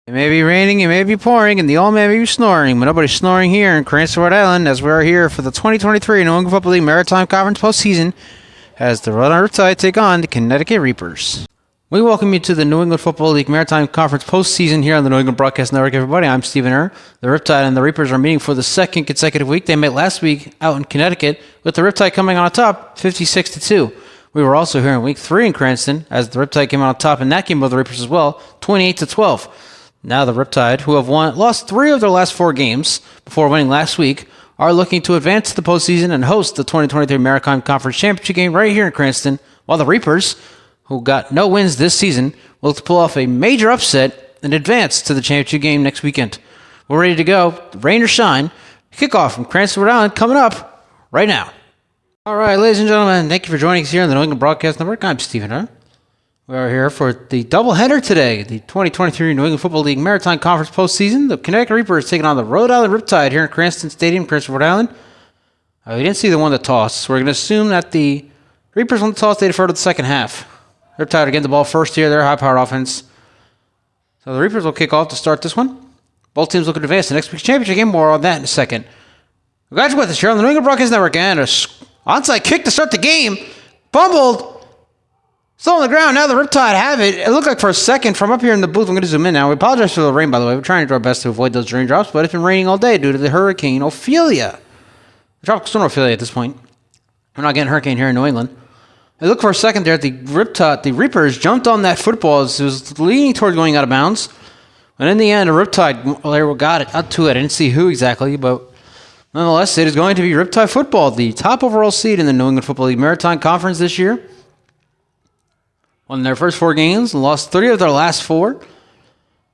It may be raining, it may be pouring, and the old man may be snoring, but nobody's snoring here in Cranston, Rhode Island, as we are here for the 2023 New England Football League Maritime Conference postseason, as the Rhode Riptide take on the Connecticut Reapers. We welcome you to the New England Football League Maritime Conference postseason here on the New England Broadcast Network, everybody. I'm Stephen Err. The Riptide and the Reapers are meeting for the second consecutive week. They met last week out in Connecticut, with the Riptide coming on top, 56-2. We were also here in week 3 in Cranston, as the Riptide came out on top in that game of the Reapers as well, 28-12. Now the Riptide, who have lost 3 of their last 4 games before winning last week, are looking to advance to the postseason and host the 2023 Maritime Conference Championship game right here in Cranston, while the Reapers, who got no wins this season, will look to pull off a major upset and advance to the championship game next weekend. We're ready to go, rain or shine. Kickoff from Cranston, Rhode Island, coming up right now. All right, ladies and gentlemen, thank you for joining us here on the New England Broadcast Network. I'm Stephen Err. We are here for the doubleheader today, the 2023 New England Football League Maritime Conference postseason. The Connecticut Reapers taking on the Rhode Island Riptide here in Cranston Stadium, Cranston, Rhode Island. We didn't see the one that tossed, so we're going to assume that the Reapers won the toss. They defer to the second half. Riptide are getting the ball first here. They're a high-powered offense. So the Reapers will kick off to start this one. Both teams looking to advance to the next week's championship game. More on that in a second. We're glad you're with us here on the New England Broadcast Network. And an onside kick to start the game. Fumbled. Still on the ground. Now the Riptide have it. It looked like for a second from up here in the booth. I'm going to zoom in now. We apologize for the rain, by the way. We're trying to do our best to avoid those raindrops, but it's been raining all day due to the Hurricane Ophelia. Tropical Storm Ophelia at this point. We're not getting hurricane here in New England. It looked for a second there. The Reapers jumped on that football as it was leaning towards going out of bounds. And in the end, the Riptide got it out to it. I didn't see who exactly, but nonetheless, it is going to be Riptide football, the top overall seed in the New England Football League Maritime Conference this year. Won their first 4 games and lost 3 of their last 4.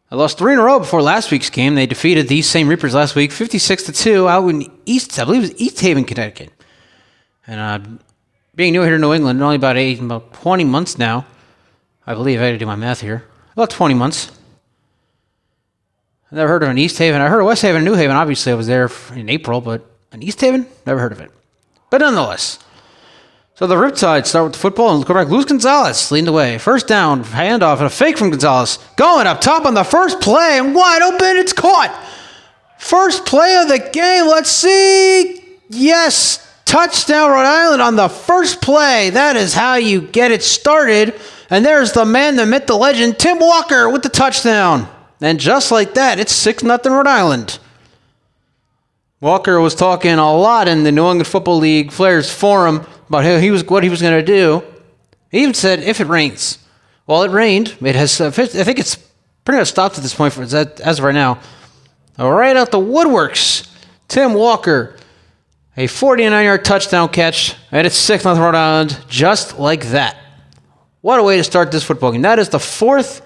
They lost 3 in a row before last week's game. They defeated these same Reapers last week, 56-2, out in I believe it was East Haven, Connecticut. And being new here in New England, only about 20 months now. I believe I had to do my math here. About 20 months. I never heard of an East Haven. I heard of West Haven and New Haven. Obviously, I was there in April, but an East Haven? Never heard of it. But nonetheless. So the Riptide start with the football, and quarterback Luis Gonzalez leading the way. First down, handoff, and a fake from Gonzalez. Going up top on the first play, and wide open, it's caught. First play of the game, let's see. Yes, touchdown Rhode Island on the first play. That is how you get it started. And there's the man, the myth, the legend, Tim Walker with the touchdown. And just like that, it's 6-0 Rhode Island. Walker was talking a lot in the New England Football League Flares forum about what he was going to do. He even said, if it rains. Well, it rained. It has. I think it's pretty much stopped at this point as of right now. Right out the woodworks, Tim Walker, a 49-yard touchdown catch, and it's 6-0 Rhode Island, just like that. What a way to start this football game. That is the 4th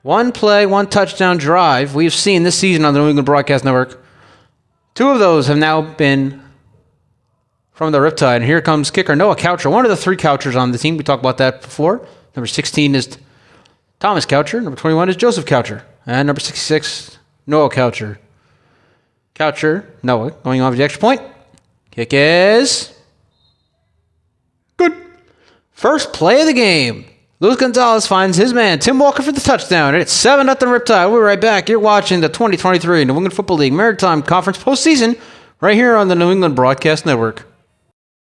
one-play, one-touchdown drive we've seen this season on the New England Broadcast Network. 2 of those have now been from the Riptide. And here comes kicker Noah Coucher, one of the 3 Couchers on the team. We talked about that before. Number 16 is Thomas Coucher. Number 21 is Joseph Coucher. And number 66, Noah Coucher. Coucher, Noah, going off the extra point. Kick is good. First play of the game. Luis Gonzalez finds his man, Tim Walker, for the touchdown. And it's 7-0 Riptide. We're right back. You're watching the 2023 New England Football League Maritime Conference postseason right here on the New England Broadcast Network.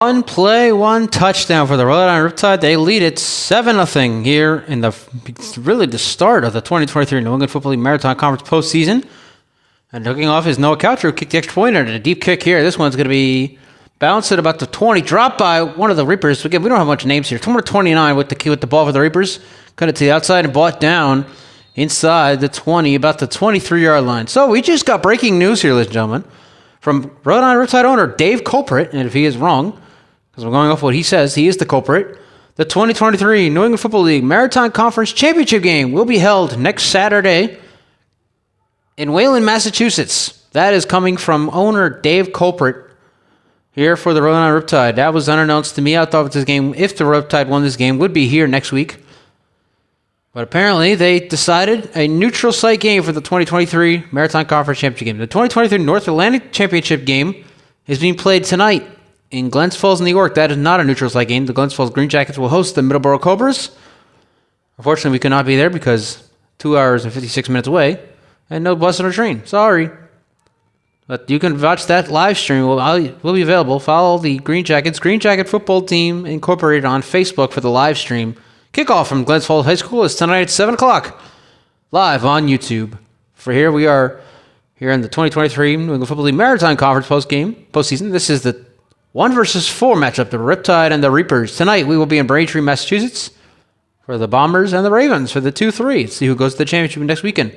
One play, one touchdown for the Rhode Island Riptide. They lead it 7-0 here in the start of the 2023 New England Football League Maritime Conference postseason. And looking off is Noah Coucher, who kicked the extra point and a deep kick here. This one's going to be bounced at about the 20, dropped by one of the Reapers. Again, we don't have much names here. Number 29 with the ball for the Reapers. Cut it to the outside and brought down inside the 20, about the 23-yard line. So we just got breaking news here, ladies and gentlemen, from Rhode Island Riptide owner Dave Culprit, and if he is wrong, because we're going off what he says, he is the culprit. The 2023 New England Football League Maritime Conference Championship game will be held next Saturday in Wayland, Massachusetts. That is coming from owner Dave Culprit here for the Rhode Island Riptide. That was unannounced to me. I thought this game, if the Riptide won this game, would be here next week. But apparently they decided a neutral site game for the 2023 Maritime Conference Championship game. The 2023 North Atlantic Championship game is being played tonight in Glens Falls, New York. That is not a neutral site game. The Glens Falls Green Jackets will host the Middleborough Cobras. Unfortunately, we could not be there because 2 hours and 56 minutes away, and no bus or train. Sorry. But you can watch that live stream. Will be available. Follow the Green Jackets Football Team Incorporated on Facebook for the live stream. Kickoff from Glens Falls High School is tonight at 7 o'clock, live on YouTube. For here, we are here in the 2023 New England Football League Maritime Conference postseason. This is the 1 versus 4 matchup, the Riptide and the Reapers. Tonight, we will be in Braintree, Massachusetts for the Bombers and the Ravens for the 2-3. See who goes to the championship next weekend.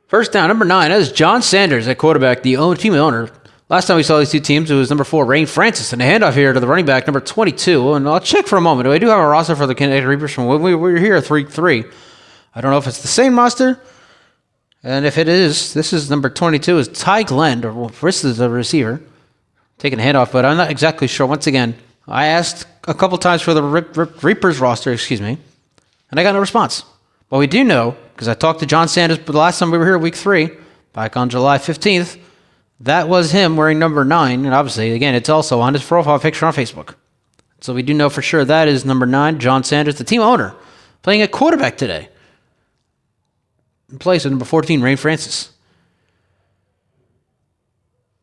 First down, number 9, that is John Sanders at quarterback, the team owner. Last time we saw these two teams, it was number 4, Rain Francis, and a handoff here to the running back, number 22. And I'll check for a moment. I do have a roster for the Connecticut Reapers from when we were here, 3-3. I don't know if it's the same roster. And if it is, this is number 22, is Ty Glenn, or this is the receiver, taking a handoff, but I'm not exactly sure. Once again, I asked a couple times for the Reapers roster, and I got no response. But we do know, because I talked to John Sanders the last time we were here, week 3, back on July 15th, that was him wearing number 9. And obviously, again, it's also on his profile picture on Facebook. So we do know for sure that is number 9, John Sanders, the team owner, playing at quarterback today. In place of number 14, Rain Francis.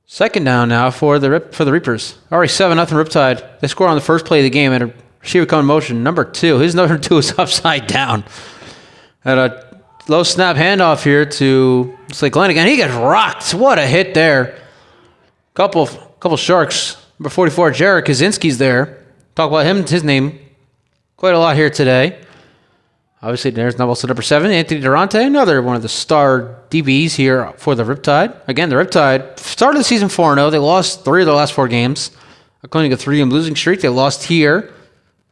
Second down now for the Reapers. Already 7-0 Riptide. They score on the first play of the game and a receiver come in motion. Number 2. His number 2 is upside down. Had a low snap handoff here to Glenn again. He gets rocked. What a hit there. Couple Sharks. Number 44, Jared Kaczynski's there. Talk about him, his name, quite a lot here today. Obviously, there's also number 7, Anthony Durante, another one of the star DBs here for the Riptide. Again, the Riptide started the season 4-0. They lost 3 of their last 4 games. According to a 3-game losing streak, they lost here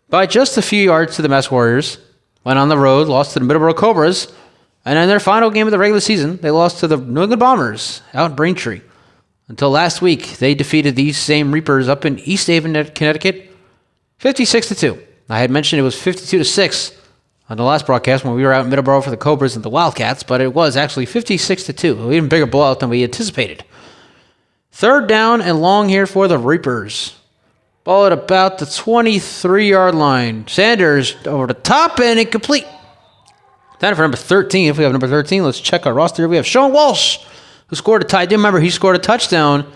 by just a few yards to the Mass Warriors. Went on the road, lost to the Middleborough Cobras. And in their final game of the regular season, they lost to the New England Bombers out in Braintree. Until last week, they defeated these same Reapers up in East Haven, Connecticut, 56-2. I had mentioned it was 52-6 on the last broadcast when we were out in Middleborough for the Cobras and the Wildcats, but it was actually 56-2, an even bigger blowout than we anticipated. Third down and long here for the Reapers. Ball at about the 23-yard line. Sanders over the top and incomplete. Down for number 13. If we have number 13, let's check our roster. We have Sean Walsh, who scored a tie. Do remember he scored a touchdown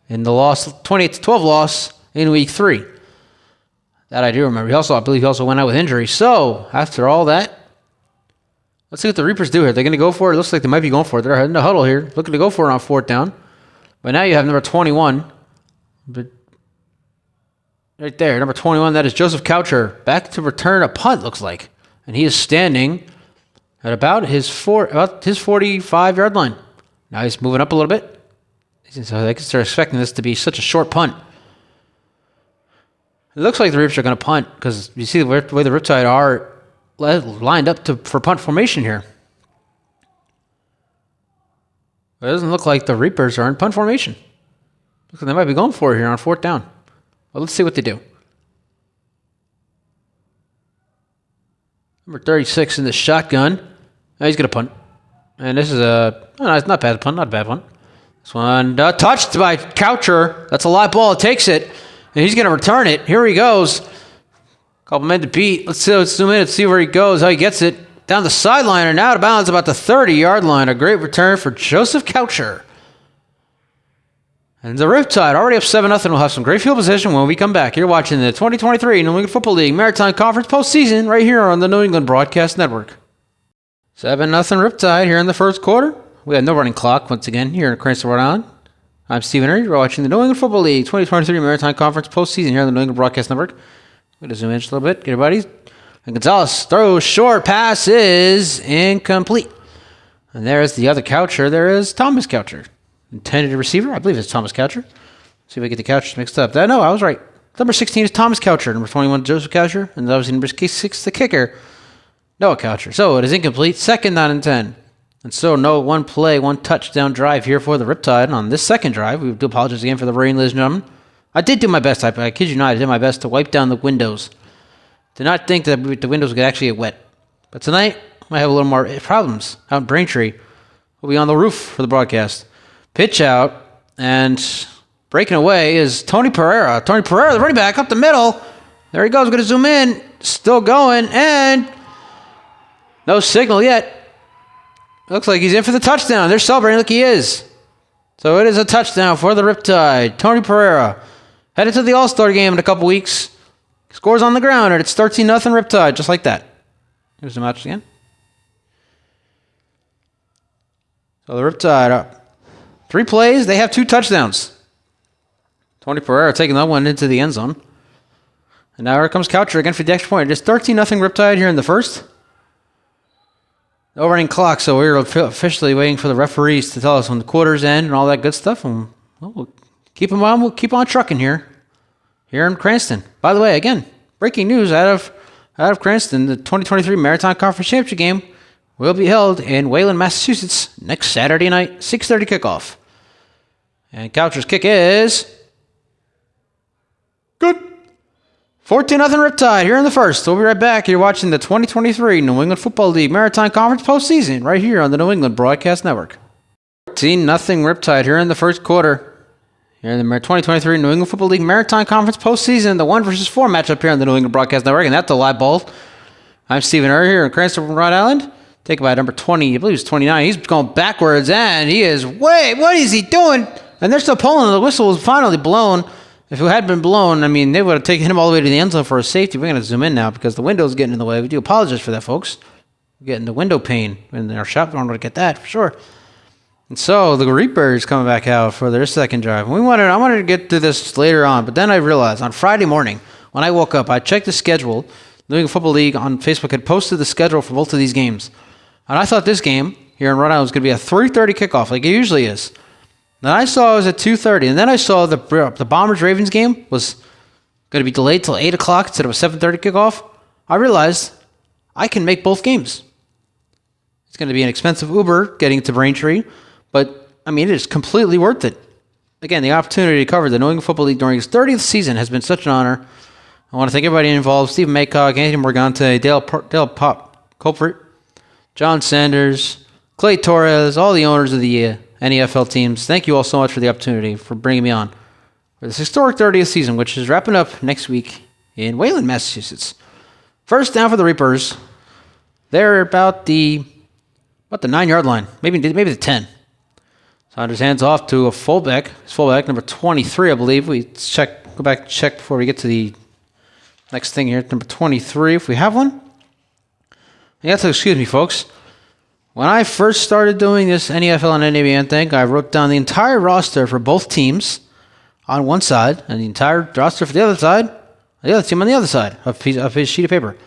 in the loss, 28-12 loss in week 3. That I do remember. I believe he also went out with injury. So, after all that, let's see what the Reapers do here. They're going to go for it. Looks like they might be going for it. They're in the huddle here, looking to go for it on 4th down. But now you have number 21. But right there, number 21, that is Joseph Coucher, back to return a punt, looks like. And he is standing at about his 45-yard line. Now he's moving up a little bit. So they can start expecting this to be such a short punt. It looks like the Reapers are going to punt because you see the way the Riptide are lined up for punt formation here. It doesn't look like the Reapers are in punt formation. Looks like they might be going for it here on 4th down. Well, let's see what they do. Number 36 in the shotgun. Now he's going to punt. And this is it's not bad punt, not a bad one. This one touched by Coucher. That's a live ball. It takes it. And he's going to return it. Here he goes. Couple men to beat. Let's zoom in and see where he goes, how he gets it. Down the sideline and out of bounds about the 30-yard line. A great return for Joseph Coucher. And the Riptide already up 7-0. We'll have some great field position when we come back. You're watching the 2023 New England Football League Maritime Conference postseason right here on the New England Broadcast Network. 7-0 Riptide here in the first quarter. We have no running clock once again here in Cranston, Rhode Island. I'm Stephen Erie. You're watching the New England Football League 2023 Maritime Conference postseason here on the New England Broadcast Network. I'm going to zoom in just a little bit. Get your buddies. And Gonzalez throws short pass is incomplete. And there's the other Coucher. There is Thomas Coucher. Intended receiver. I believe it's Thomas Coucher. See if I get the Couchers mixed up. No, I was right. Number 16 is Thomas Coucher. Number 21, Joseph Coucher. And obviously number 6, the kicker, Noah Coucher. So it is incomplete. 2nd down and 10. And so no one touchdown drive here for the Riptide on this second drive. We do apologize again for the rain, ladies and gentlemen. I did do my best. I kid you not. I did my best to wipe down the windows. Did not think that the windows would actually get wet. But tonight, I might have a little more problems out in Braintree. We'll be on the roof for the broadcast. Pitch out, and breaking away is Tony Pereira. Tony Pereira, the running back, up the middle. There he goes. Going to zoom in. Still going, and No signal yet. Looks like he's in for the touchdown. They're celebrating like he is. So it is a touchdown for the Riptide. Tony Pereira headed to the All-Star game in a couple weeks. Scores on the ground, and it's 13-0 Riptide, just like that. Here's the match again. So the Riptide, 3 plays, they have 2 touchdowns. Tony Pereira taking that one into the end zone. And now here comes Coucher again for the extra point. It is 13-0 Riptide here in the first. Overrunning clock, so we're officially waiting for the referees to tell us when the quarters end and all that good stuff. And we'll keep them on. We'll keep on trucking here in Cranston. By the way, again, breaking news out of Cranston: the 2023 Maritime Conference Championship game will be held in Wayland, Massachusetts next Saturday night, 6:30 kickoff. And Coucher's kick is good. 14-0 Riptide here in the first. We'll be right back. You're watching the 2023 New England Football League Maritime Conference postseason right here on the New England Broadcast Network. 14-0 Riptide here in the first quarter. Here in the 2023 New England Football League Maritime Conference postseason, the 1 versus 4 matchup here on the New England Broadcast Network, and that's a live ball. I'm Stephen Err here in Cranston, Rhode Island. Taken by number 20, I believe it's 29. He's going backwards, and he is, what is he doing? And they're still pulling, and the whistle was finally blown. If it had been blown, I mean, they would have taken him all the way to the end zone for a safety. We're going to zoom in now because the window's getting in the way. We do apologize for that, folks. We're getting the window pane in our shop. We want to get that for sure. And so the Reapers coming back out for their second drive. I wanted to get to this later on, but then I realized on Friday morning when I woke up, I checked the schedule. New England Football League on Facebook had posted the schedule for both of these games. And I thought this game here in Rhode Island was going to be a 3:30 kickoff like it usually is. Then I saw it was at 2:30, and then I saw the Bombers-Ravens game was going to be delayed till 8 o'clock instead of a 7:30 kickoff. I realized I can make both games. It's going to be an expensive Uber getting to Braintree, but, I mean, it is completely worth it. Again, the opportunity to cover the New England Football League during its 30th season has been such an honor. I want to thank everybody involved: Stephen Maycock, Anthony Morgante, Dale Culprit, John Sanders, Clay Torres, all the owners of the NEFL teams. Thank you all so much for the opportunity for bringing me on for this historic 30th season, which is wrapping up next week in Wayland, Massachusetts. First down for the Reapers. They're about the 9-yard line, maybe the 10. Saunders hands off to a fullback. His fullback, number 23, I believe. Go back and check before we get to the next thing here. Number 23, if we have one. You have to excuse me, folks. When I first started doing this NEFL and NABN thing, I wrote down the entire roster for both teams on one side and the entire roster for the other side, the other team on the other side of his sheet of paper. It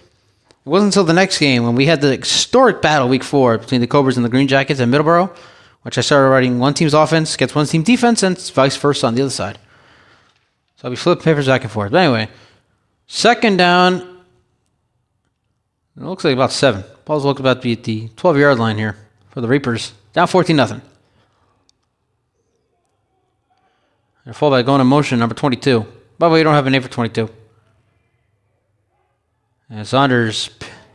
wasn't until the next game when we had the historic battle week 4 between the Cobras and the Green Jackets in Middleborough, which I started writing one team's offense against one team's defense and vice versa on the other side. So I'll be flipping papers back and forth. But anyway, second down. It looks like about 7. Ball's looking about to be at the 12-yard line here for the Reapers. Down 14-0. Their fullback going in motion, number 22. By the way, you don't have a name for 22. And Saunders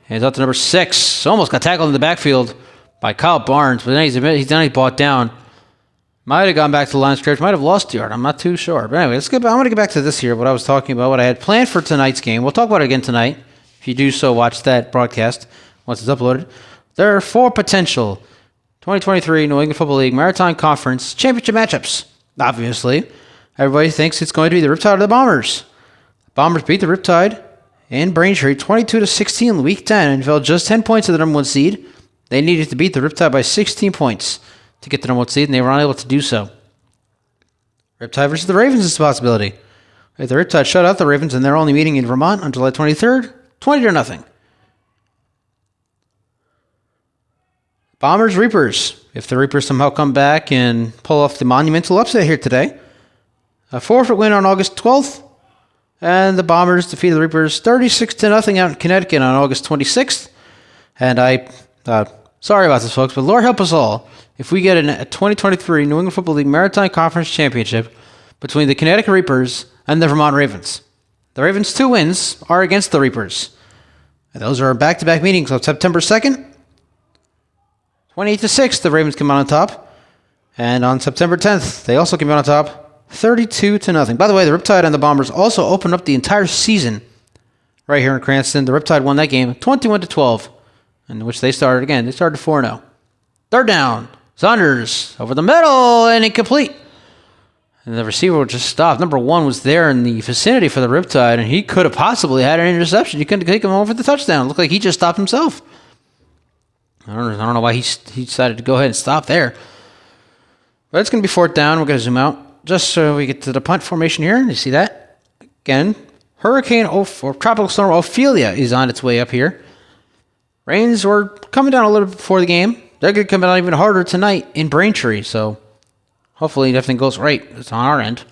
hands out to number 6. Almost got tackled in the backfield by Kyle Barnes, but then he's brought down. Might have gone back to the line of scrimmage. Might have lost a yard. I'm not too sure. But anyway, I'm going to get back to this here, what I was talking about, what I had planned for tonight's game. We'll talk about it again tonight. If you do so, watch that broadcast once it's uploaded. There are 4 potential 2023 New England Football League Maritime Conference Championship matchups. Obviously, everybody thinks it's going to be the Riptide or the Bombers. Bombers beat the Riptide in Braintree 22-16 in Week 10 and fell just 10 points to the number 1 seed. They needed to beat the Riptide by 16 points to get the number 1 seed, and they were unable to do so. Riptide versus the Ravens is a possibility. If the Riptide shut out the Ravens, and they're only meeting in Vermont on July 23rd, 20-0. Bombers, Reapers. If the Reapers somehow come back and pull off the monumental upset here today, a forfeit win on August 12th, and the Bombers defeat the Reapers 36-0 out in Connecticut on August 26th. And sorry about this, folks, but Lord help us all if we get a 2023 New England Football League Maritime Conference Championship between the Connecticut Reapers and the Vermont Ravens. The Ravens' 2 wins are against the Reapers. And those are back-to-back meetings on September 2nd. 28-6, the Ravens came out on top. And on September 10th, they also came out on top, 32-0. By the way, the Riptide and the Bombers also opened up the entire season right here in Cranston. The Riptide won that game 21-12 in which they started again. They started 4-0. Third down. Saunders over the middle and incomplete. And the receiver just stopped. Number 1 was there in the vicinity for the Riptide, and he could have possibly had an interception. You couldn't take him over the touchdown. It looked like he just stopped himself. I don't know why he decided to go ahead and stop there. But it's going to be 4th down. We're going to zoom out just so we get to the punt formation here. You see that? Again, Hurricane or Tropical Storm Ophelia is on its way up here. Rains were coming down a little bit before the game. They're going to come down even harder tonight in Braintree, so hopefully everything goes right. It's on our end.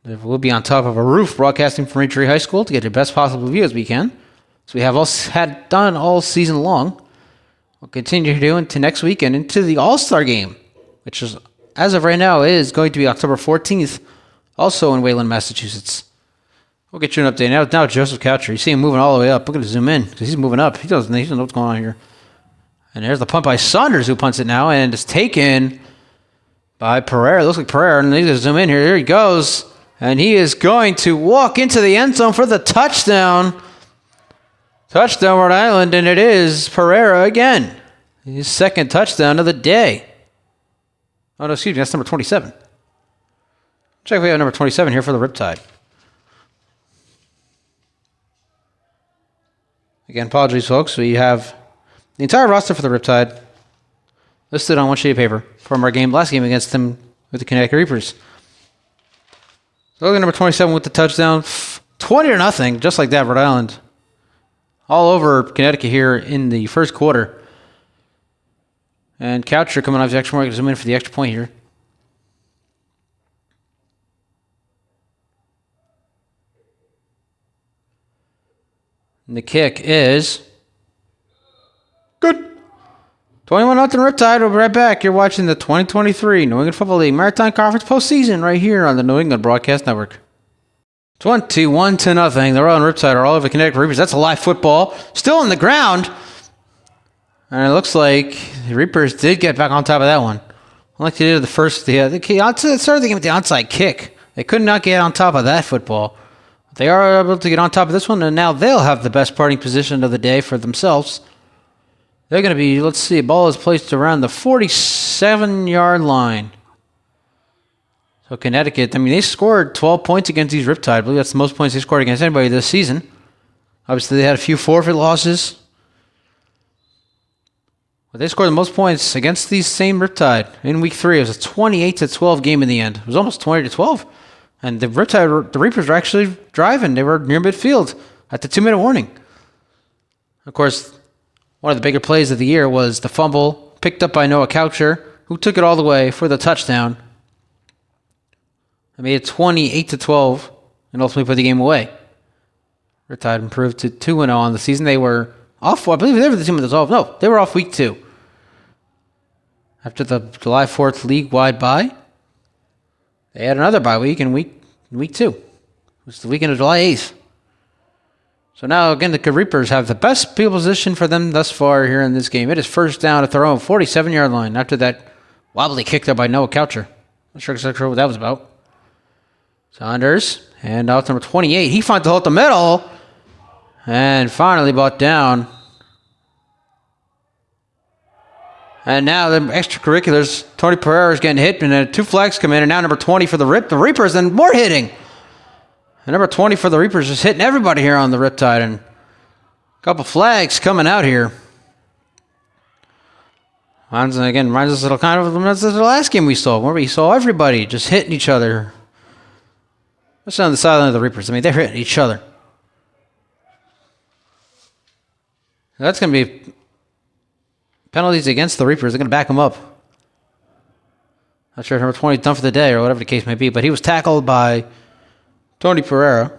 We'll be on top of a roof broadcasting from Braintree High School to get the best possible view as we can. So we have had done all season long. We'll continue to do into next weekend, into the All-Star game, which is, as of right now, is going to be October 14th, also in Wayland, Massachusetts. We'll get you an update. Now Joseph Coucher, you see him moving all the way up. We're going to zoom in because he's moving up. He doesn't know what's going on here. And there's the punt by Saunders, who punts it now, and it's taken by Pereira. It looks like Pereira, and he's going to zoom in here. Here he goes, and he is going to walk into the end zone for the touchdown. Touchdown, Rhode Island, and it is Pereira again. His 2nd touchdown of the day. Oh, no, excuse me, that's number 27. Check if we have number 27 here for the Riptide. Again, apologies, folks. We have the entire roster for the Riptide listed on one sheet of paper from our last game against them with the Connecticut Reapers. So look at number 27 with the touchdown. 20-0, just like that, Rhode Island. All over Connecticut here in the first quarter. And Coucher coming off the extra point. Zoom in for the extra point here. And the kick is good. 21-0 Riptide. We'll be right back. You're watching the 2023 New England Football League Maritime Conference postseason right here on the New England Broadcast Network. 21-0. The Rhode Island Riptide are all over Connecticut Reapers. That's a live football. Still on the ground. And it looks like the Reapers did get back on top of that one. Like they did the first, started the game with the onside kick. They could not get on top of that football. They are able to get on top of this one, and now they'll have the best parting position of the day for themselves. They're going to be, let's see, ball is placed around the 47-yard line. So Connecticut, they scored 12 points against these Riptide. I believe that's the most points they scored against anybody this season. Obviously, they had a few forfeit losses. But they scored the most points against these same Riptide in Week 3. It was a 28-12 game in the end. It was almost 20-12. And the Reapers were actually driving. They were near midfield at the 2-minute warning. Of course, one of the bigger plays of the year was the fumble picked up by Noah Coucher, who took it all the way for the touchdown. They made it 28-12 and ultimately put the game away. Riptide improved to 2-0 on the season. They were off, I believe they were the team with the 12. No, they were off Week 2. After the July 4th league-wide bye, they had another bye week in week 2. It was the weekend of July 8th. So now, again, the Reapers have the best field position for them thus far here in this game. It is first down at their own 47-yard line after that wobbly kick there by Noah Coucher. Not sure exactly what that was about. Saunders, and out to number 28. He finds the hole at the middle, and finally brought down. And now the extracurriculars, Tony Pereira is getting hit, and then 2 flags come in, and now number 20 for the Reapers, and more hitting. And number 20 for the Reapers is hitting everybody here on the Riptide, and a couple flags coming out here. Reminds us of the last game we saw, where we saw everybody just hitting each other. That's on the sideline of the Reapers. They're hitting each other. That's going to be penalties against the Reapers. They're going to back them up. Not sure if number 20 is done for the day or whatever the case may be, but he was tackled by Tony Pereira.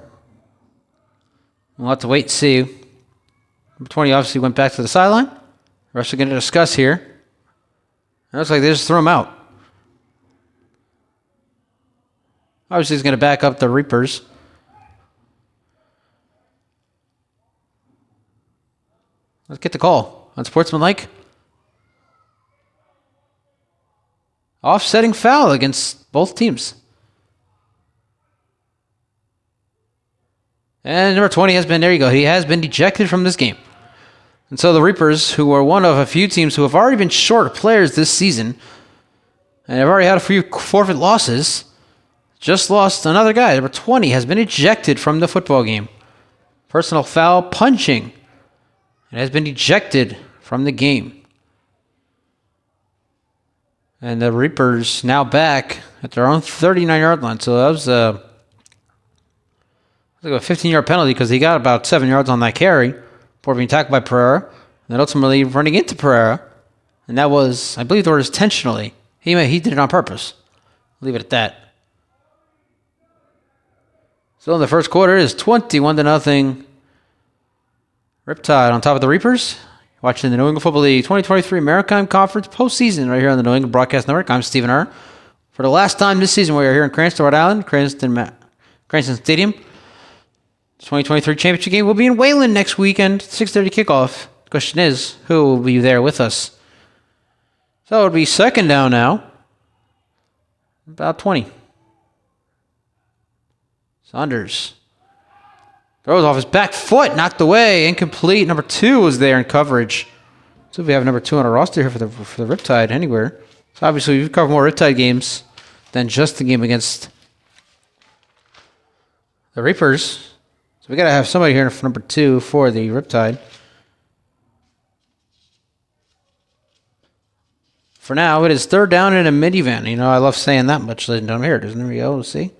We'll have to wait and see. Number 20 obviously went back to the sideline. The rest are going to discuss here. It looks like they just threw him out. Obviously, he's going to back up the Reapers. Let's get the call. Unsportsmanlike. Offsetting foul against both teams. And number 20 has been, there you go, he has been ejected from this game. And so the Reapers, who are one of a few teams who have already been short players this season and have already had a few forfeit losses, just lost another guy. Number 20 has been ejected from the football game. Personal foul punching, and has been ejected from the game. And the Reapers now back at their own 39-yard line. So that was like a 15-yard penalty because he got about 7 yards on that carry before being tackled by Pereira. And then ultimately running into Pereira. And that was, I believe, the word is intentionally. He did it on purpose. Leave it at that. So in the first quarter, it is 21-0. Riptide on top of the Reapers. Watching the New England Football League 2023 Maritime Conference postseason right here on the New England Broadcast Network. I'm Stephen Err. For the last time this season, we are here in Cranston, Rhode Island, Cranston Stadium. The 2023 championship game will be in Wayland next weekend, 6:30 kickoff. The question is, who will be there with us? So it would be second down now. About 20. Saunders throws off his back foot, knocked away, incomplete. Number 2 was there in coverage. So we have number 2 on our roster here for the Riptide anywhere. So obviously we've covered more Riptide games than just the game against the Reapers. So we got to have somebody here for number 2 for the Riptide. For now, it is third down in a minivan. You know, I love saying that much. Ladies and gentlemen, here it is. There we go. Let's see.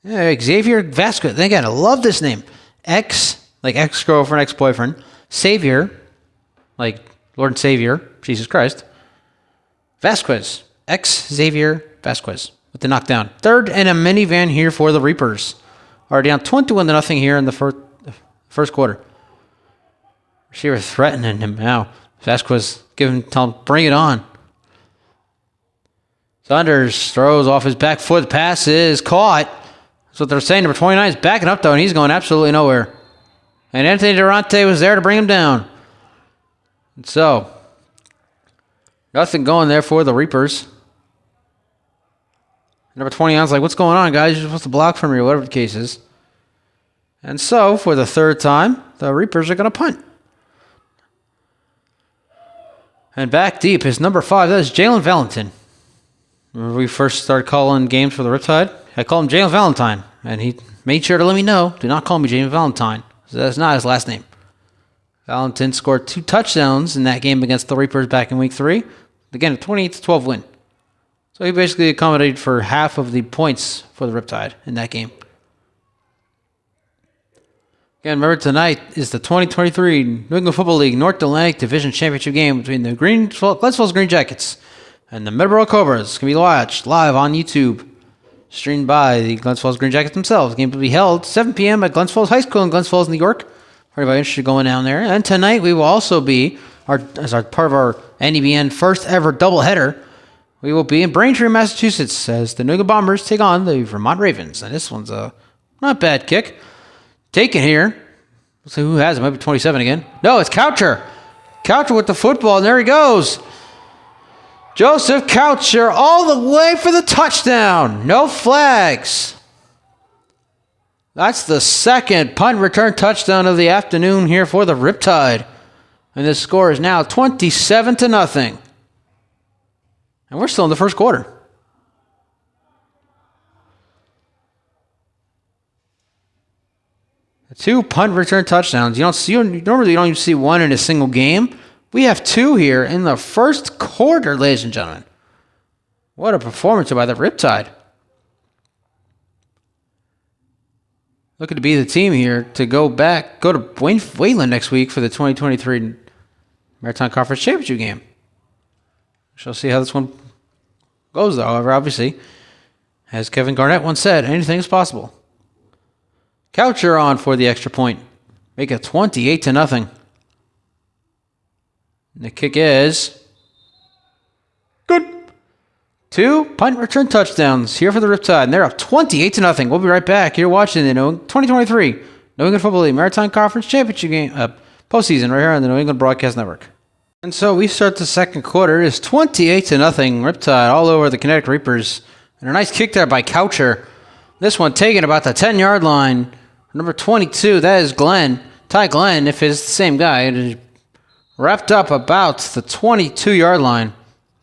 Yeah, Xavier Vasquez. Again, I love this name. Like ex-girlfriend, ex-boyfriend. Savior, like Lord and Savior, Jesus Christ. Vasquez. Xavier Vasquez with the knockdown. Third and a minivan here for the Reapers. Already down 21-0 here in the first quarter. Receiver threatening him now. Vasquez tell him, bring it on. Saunders throws off his back foot. Pass is caught. That's what they're saying. Number 29 is backing up, though, and he's going absolutely nowhere. And Anthony Durante was there to bring him down. And so, nothing going there for the Reapers. Number 29 is like, what's going on, guys? You're supposed to block from me or whatever the case is. And so, for the third time, the Reapers are going to punt. And back deep is number 5. That is Jalen Valentin. When we first started calling games for the Riptide, I called him Jalen Valentine, and he made sure to let me know, do not call me Jalen Valentine. So that's not his last name. Valentin scored 2 touchdowns in that game against the Reapers back in week 3. Again, a 28-12 win. So he basically accommodated for half of the points for the Riptide in that game. Again, remember tonight is the 2023 New England Football League North Atlantic Division Championship game between the Glensfalls Green Jackets and the Middleborough Cobras. It's going to be watched live on YouTube, streamed by the Glensfalls Green Jackets themselves. The game will be held 7 p.m. at Glensfalls High School in Glensfalls, New York. For anybody interested going down there. And tonight we will also be, as part of our NEBN first ever doubleheader, we will be in Braintree, Massachusetts, as the New England Bombers take on the Vermont Ravens. And this one's a not bad kick. Taken here. Let's see who has it. Might be 27 again. No, it's Coucher. Coucher with the football, and there he goes. Joseph Coucher all the way for the touchdown. No flags. That's the second punt return touchdown of the afternoon here for the Riptide. And this score is now 27-0. And we're still in the first quarter. Two punt return touchdowns. Normally you don't even see one in a single game. We have 2 here in the first quarter, ladies and gentlemen. What a performance by the Riptide. Looking to be the team here to go to Wayland next week for the 2023 Maritime Conference Championship game. We shall see how this one goes, though. However, obviously, as Kevin Garnett once said, anything is possible. Coucher on for the extra point. Make it 28-0. The kick is good. 2 punt return touchdowns here for the Riptide, and they're up 28-0. We'll be right back. You're watching the 2023 New England Football League Maritime Conference Championship game postseason right here on the New England Broadcast Network. And so we start the second quarter. It's 28-0. Riptide all over the Connecticut Reapers, and a nice kick there by Coucher This one taken about the 10-yard line. Number 22, that is Glenn. Ty Glenn, if it's the same guy, it is wrapped up about the 22-yard line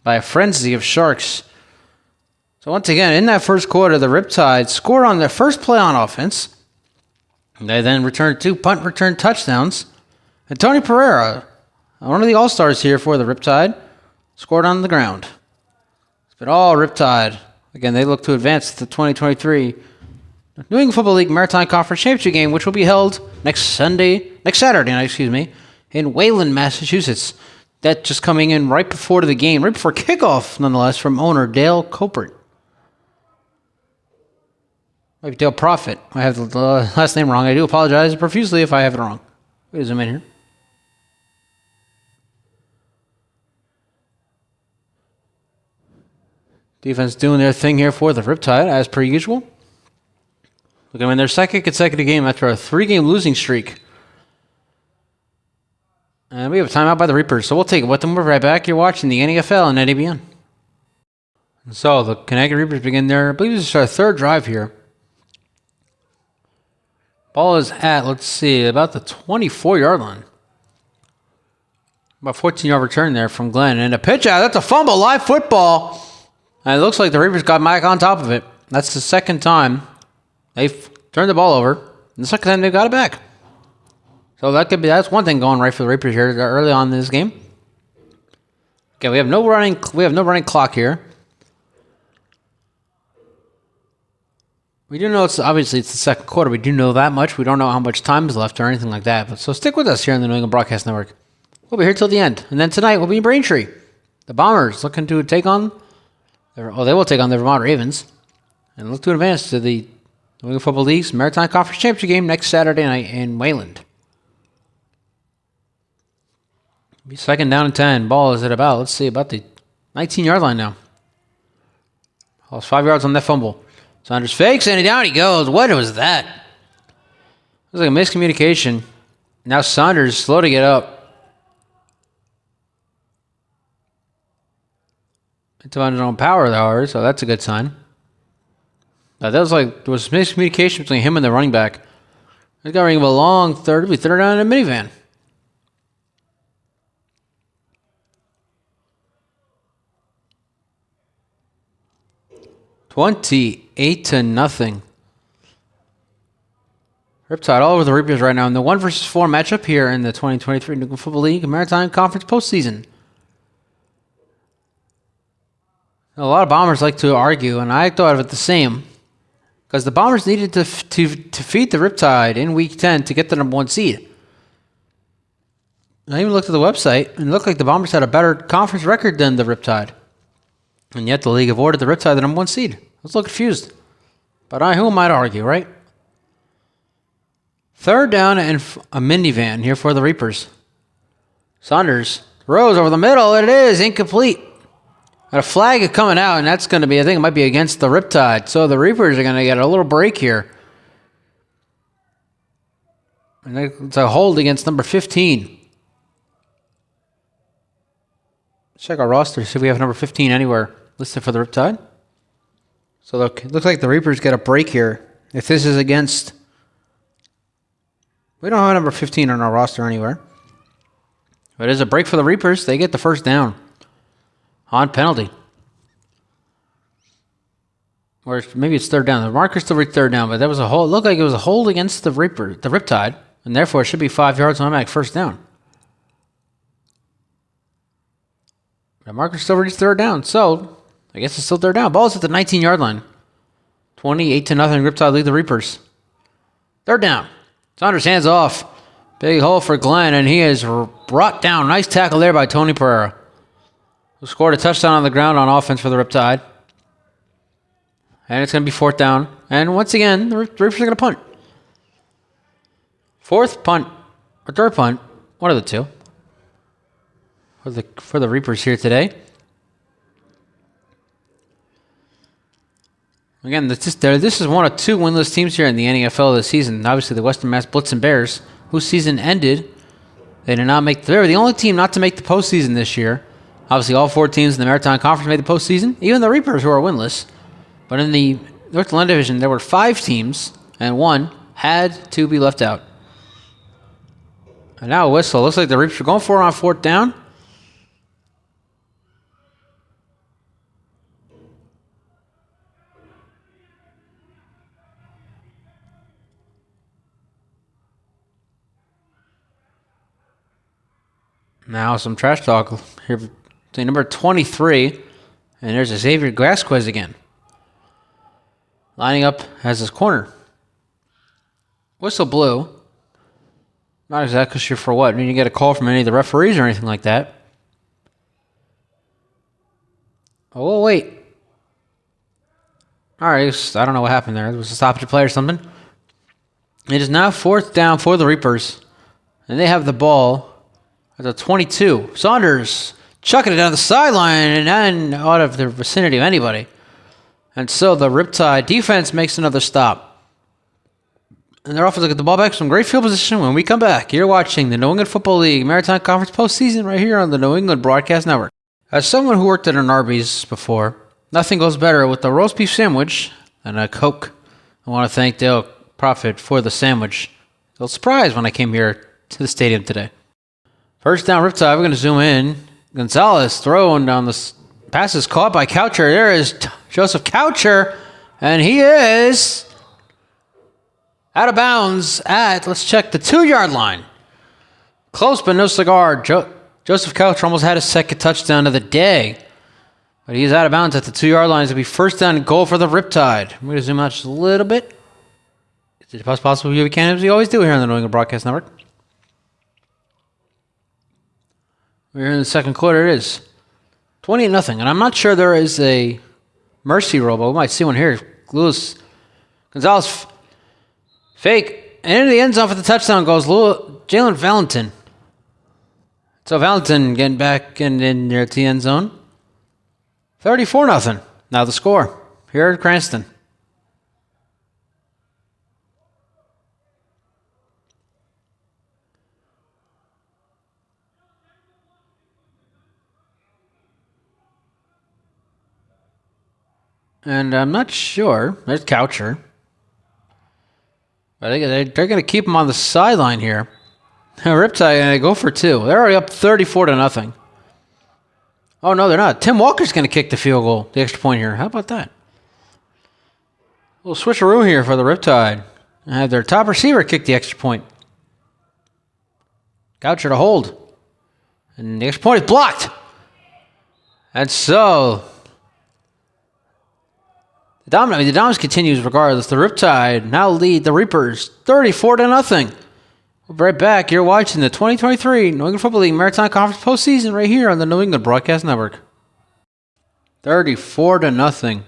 by a frenzy of Sharks. So once again, in that first quarter, the Riptide scored on their first play on offense. They then returned 2 punt return touchdowns. And Tony Pereira, one of the all-stars here for the Riptide, scored on the ground. It's been all Riptide. Again, they look to advance to the 2023 New England Football League Maritime Conference Championship game, which will be held next Saturday night, in Wayland, Massachusetts. That just coming in right before the game, right before kickoff, nonetheless, from owner Dale Copert. Maybe Dale Profit. I have the last name wrong. I do apologize profusely if I have it wrong. Wait a zoom in here. Defense doing their thing here for the Riptide, as per usual. Looking in their second consecutive game after a 3-game losing streak. And we have a timeout by the Reapers, so we'll take it with them. We'll be right back. You're watching the NEFL and NABN. And so the Connecticut Reapers begin their, I believe this is our third drive here. Ball is at, let's see, about the 24-yard line. About 14-yard return there from Glenn. And a pitch out. That's a fumble. Live football. And it looks like the Reapers got back on top of it. That's the second time they've turned the ball over. And the second time they got it back. So that's one thing going right for the Reapers here early on in this game. Okay, we have no running clock here. We do know it's the second quarter. We do know that much. We don't know how much time is left or anything like that. But so stick with us here on the New England Broadcast Network. We'll be here till the end. And then tonight we'll be in Braintree. The Bombers looking to take on they will take on the Vermont Ravens and look to advance to the New England Football League's Maritime Conference Championship game next Saturday night in Wayland. Be second down and 10. Ball is at about the 19-yard line now. Lost 5 yards on that fumble. Saunders fakes and down he goes. What was that? It was like a miscommunication. Now Saunders slow to get up. It's on his own power, however, so that's a good sign. There was miscommunication between him and the running back. He's got a long third down in a minivan. $28-0. Riptide all over the Reapers right now in the 1 versus 4 matchup here in the 2023 New England Football League Maritime Conference postseason. A lot of Bombers like to argue, and I thought of it the same, because the Bombers needed to defeat the Riptide in Week 10 to get the number 1 seed. I even looked at the website, and it looked like the Bombers had a better conference record than the Riptide. And yet the league awarded the Riptide the number 1 seed. I was a little confused. But who am I to argue, right? Third down and a minivan here for the Reapers. Saunders throws over the middle, and it is incomplete. And a flag is coming out, and that's going to be, I think it might be against the Riptide. So the Reapers are going to get a little break here. And it's a hold against number 15. Check our roster, see if we have number 15 anywhere listed for the Riptide. So look, it looks like the Reapers get a break here. If this is against... We don't have number 15 on our roster anywhere. But it is a break for the Reapers. They get the first down. On penalty. Or maybe it's third down. The marker still reached third down, but that was a hold. It looked like it was a hold against the Riptide, and therefore it should be 5 yards automatic first down. The marker still reached third down, so I guess it's still third down. Ball's at the 19-yard line. 28-0. Riptide lead the Reapers. Third down. Saunders hands off. Big hole for Glenn, and he is brought down. Nice tackle there by Tony Pereira, who scored a touchdown on the ground on offense for the Riptide. And it's going to be fourth down. And once again, the Reapers are going to punt. Fourth punt, or third punt, one of the two, for the Reapers here today. Again, this is one of 2 winless teams here in the NEFL this season. Obviously, the Western Mass Blitzen Bears, whose season ended. They were the only team not to make the postseason this year. Obviously, all 4 teams in the Maritime Conference made the postseason, even the Reapers, who are winless. But in the North Carolina division, there were 5 teams, and one had to be left out. And now a whistle. Looks like the Reapers are going for it on 4th down. Now some trash talk here. Number 23, and there's a Xavier Gasquez again. Lining up as his corner. Whistle blew. Not exactly sure for what. I mean, you get a call from any of the referees or anything like that. Oh, wait. All right, I don't know what happened there. It was a stoppage of play or something. It is now 4th down for the Reapers. And they have the ball at the 22. Saunders chucking it down the sideline and out of the vicinity of anybody. And so the Riptide defense makes another stop. And they're off to get the ball back. Some great field position when we come back. You're watching the New England Football League Maritime Conference postseason right here on the New England Broadcast Network. As someone who worked at an Arby's before, nothing goes better with a roast beef sandwich than a Coke. I want to thank Dale Profit for the sandwich. I was surprised when I came here to the stadium today. First down, Riptide. We're going to zoom in. Gonzalez throwing down the pass is caught by Coucher. There is Joseph Coucher, and he is out of bounds at, let's check, the 2-yard line. Close, but no cigar. Joseph Coucher almost had his second touchdown of the day, but he's out of bounds at the 2-yard line. It's going to be first down and goal for the Riptide. I'm going to zoom out just a little bit. Is it possible we can, as we always do here on the New England Broadcast Network? We're in the second quarter. It is 20-0, and I'm not sure there is a mercy rule, but we might see one here. Luis Gonzalez fake, and into the end zone for the touchdown goes Jalen Valentin. So Valentin getting back in there at the end zone. 34-0. Now the score here at Cranston. And I'm not sure. There's Coucher. But they're going to keep him on the sideline here. Riptide, and they go for 2. They're already up 34-0. Oh, no, they're not. Tim Walker's going to kick the field goal, the extra point here. How about that? A little switcheroo here for the Riptide. And have their top receiver kick the extra point. Coucher to hold. And the extra point is blocked. And so the dominance continues regardless. The Riptide now lead the Reapers 34-0. We'll be right back. You're watching the 2023 New England Football League Maritime Conference postseason right here on the New England Broadcast Network. 34-0.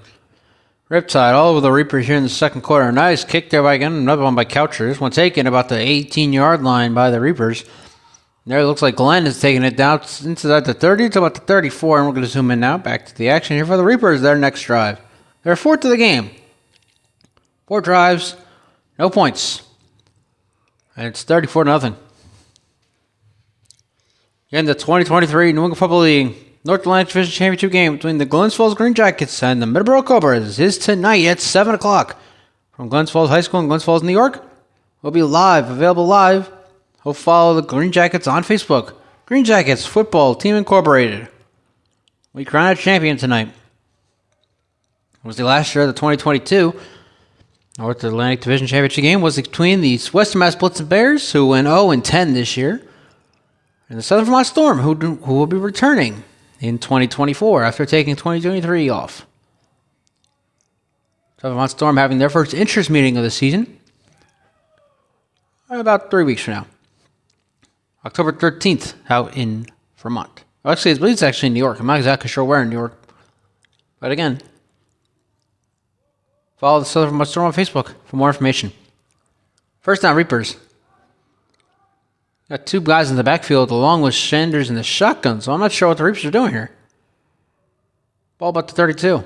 Riptide all over the Reapers here in the second quarter. Nice kick there by again. Another one by Coucher. This one taken about the 18-yard line by the Reapers. There it looks like Glenn is taking it down into the 30 to about the 34. And we're going to zoom in now. Back to the action here for the Reapers. Their next drive. They're 4th of the game. 4 drives. No points. And it's 34-0. In the 2023 New England Football League North Atlantic Division Championship game between the Glens Falls Green Jackets and the Middleborough Cobras is tonight at 7 o'clock from Glens Falls High School in Glens Falls, New York. We'll be available live. We'll follow the Green Jackets on Facebook. Green Jackets Football Team Incorporated. We crown a champion tonight. It was the last year of the 2022 North Atlantic Division Championship game was between the Western Mass Blitzen Bears, who went 0-10 this year, and the Southern Vermont Storm, who will be returning in 2024 after taking 2023 off. Southern Vermont Storm having their first interest meeting of the season about 3 weeks from now. October 13th out in Vermont. Actually, I believe it's actually in New York. I'm not exactly sure where in New York. But again, follow the Southern Vermont Storm on Facebook for more information. First down, Reapers. Got 2 guys in the backfield along with Sanders in the shotgun, so I'm not sure what the Reapers are doing here. Ball about to 32.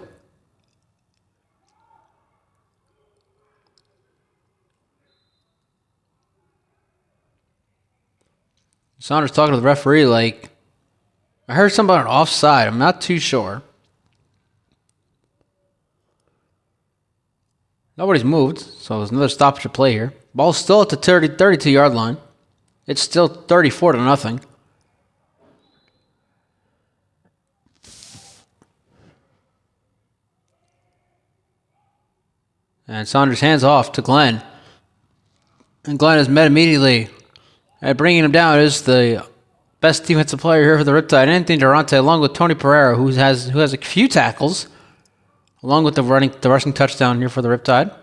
Saunders talking to the referee like, I heard something about an offside. I'm not too sure. Nobody's moved, so there's another stoppage of play here. Ball's still at the 32-yard line. It's still 34-0. And Saunders hands off to Glenn. And Glenn is met immediately. And bringing him down is the best defensive player here for the Riptide, Anthony Durante, along with Tony Pereira, who has a few tackles, along with the rushing touchdown here for the Riptide.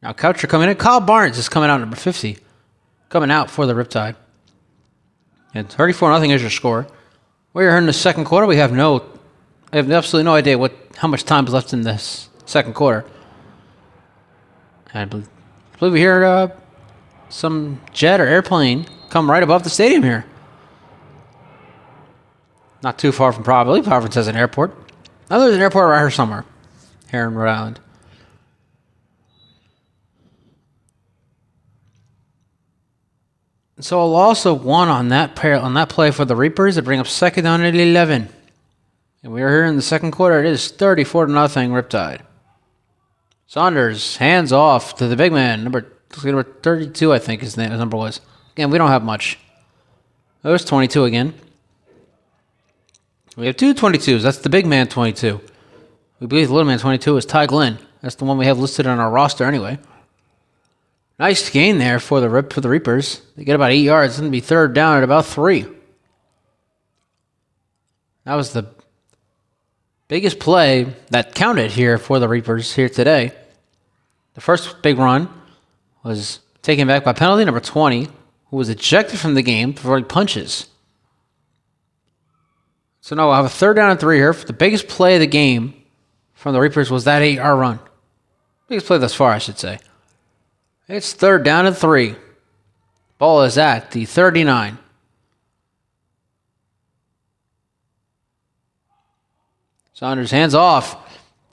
Now Coucher coming in. Kyle Barnes is coming out, number 50. Coming out for the Riptide. And 34-0 is your score. We're here in the second quarter. I have absolutely no idea how much time is left in this second quarter. And I believe we hear some jet or airplane come right above the stadium here. Not too far from probably. Providence has an airport. Now there's an airport right here somewhere. Here in Rhode Island. So a loss of 1 on that play for the Reapers to bring up second down at 11. And we are here in the second quarter. It is 34-0 Riptide. Saunders hands off to the big man, number 32, I think his number was. Again, we don't have much. There's 22 again. We have two 22s. That's the big man 22. We believe the little man 22 is Ty Glenn. That's the one we have listed on our roster anyway. Nice gain there for the Reapers. They get about 8 yards. It's going to be third down at about 3. That was the biggest play that counted here for the Reapers here today. The first big run was taken back by penalty, number 20, who was ejected from the game for throwing punches. So now we'll have a third down and 3 here. The biggest play of the game from the Reapers was that 8-yard run. Biggest play thus far, I should say. It's third down and 3. Ball is at the 39. Saunders hands off.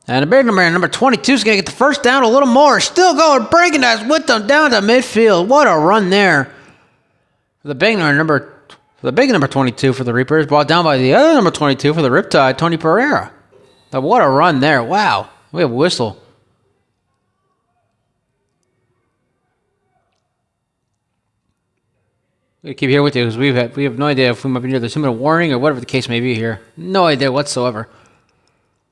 And the big number 22 is going to get the first down a little more. Still going, breaking that with them down to midfield. What a run there. For the big number 22 for the Reapers, brought down by the other number 22 for the Riptide, Tony Pereira. Now, what a run there. Wow. We have a whistle. We keep here with you because we have no idea if we might be near the human warning or whatever the case may be here. No idea whatsoever.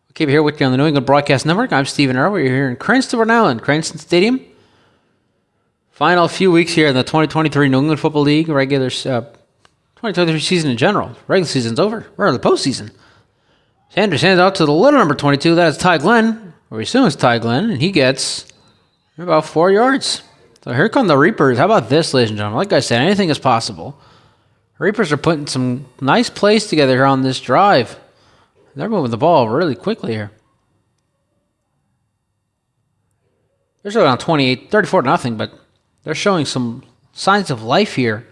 We keep here with you on the New England Broadcast Network. I'm Stephen Earl. We're here in Cranston, Rhode Island, Cranston Stadium. Final few weeks here in the 2023 New England Football League 2023 season in general. Regular season's over. We're in the postseason. Sanders hands out to the little number 22. That is Ty Glenn, or we assume it's Ty Glenn, and he gets about 4 yards. So here come the Reapers. How about this, ladies and gentlemen? Like I said, anything is possible. Reapers are putting some nice plays together here on this drive. They're moving the ball really quickly here. They're still down 34-0, but they're showing some signs of life here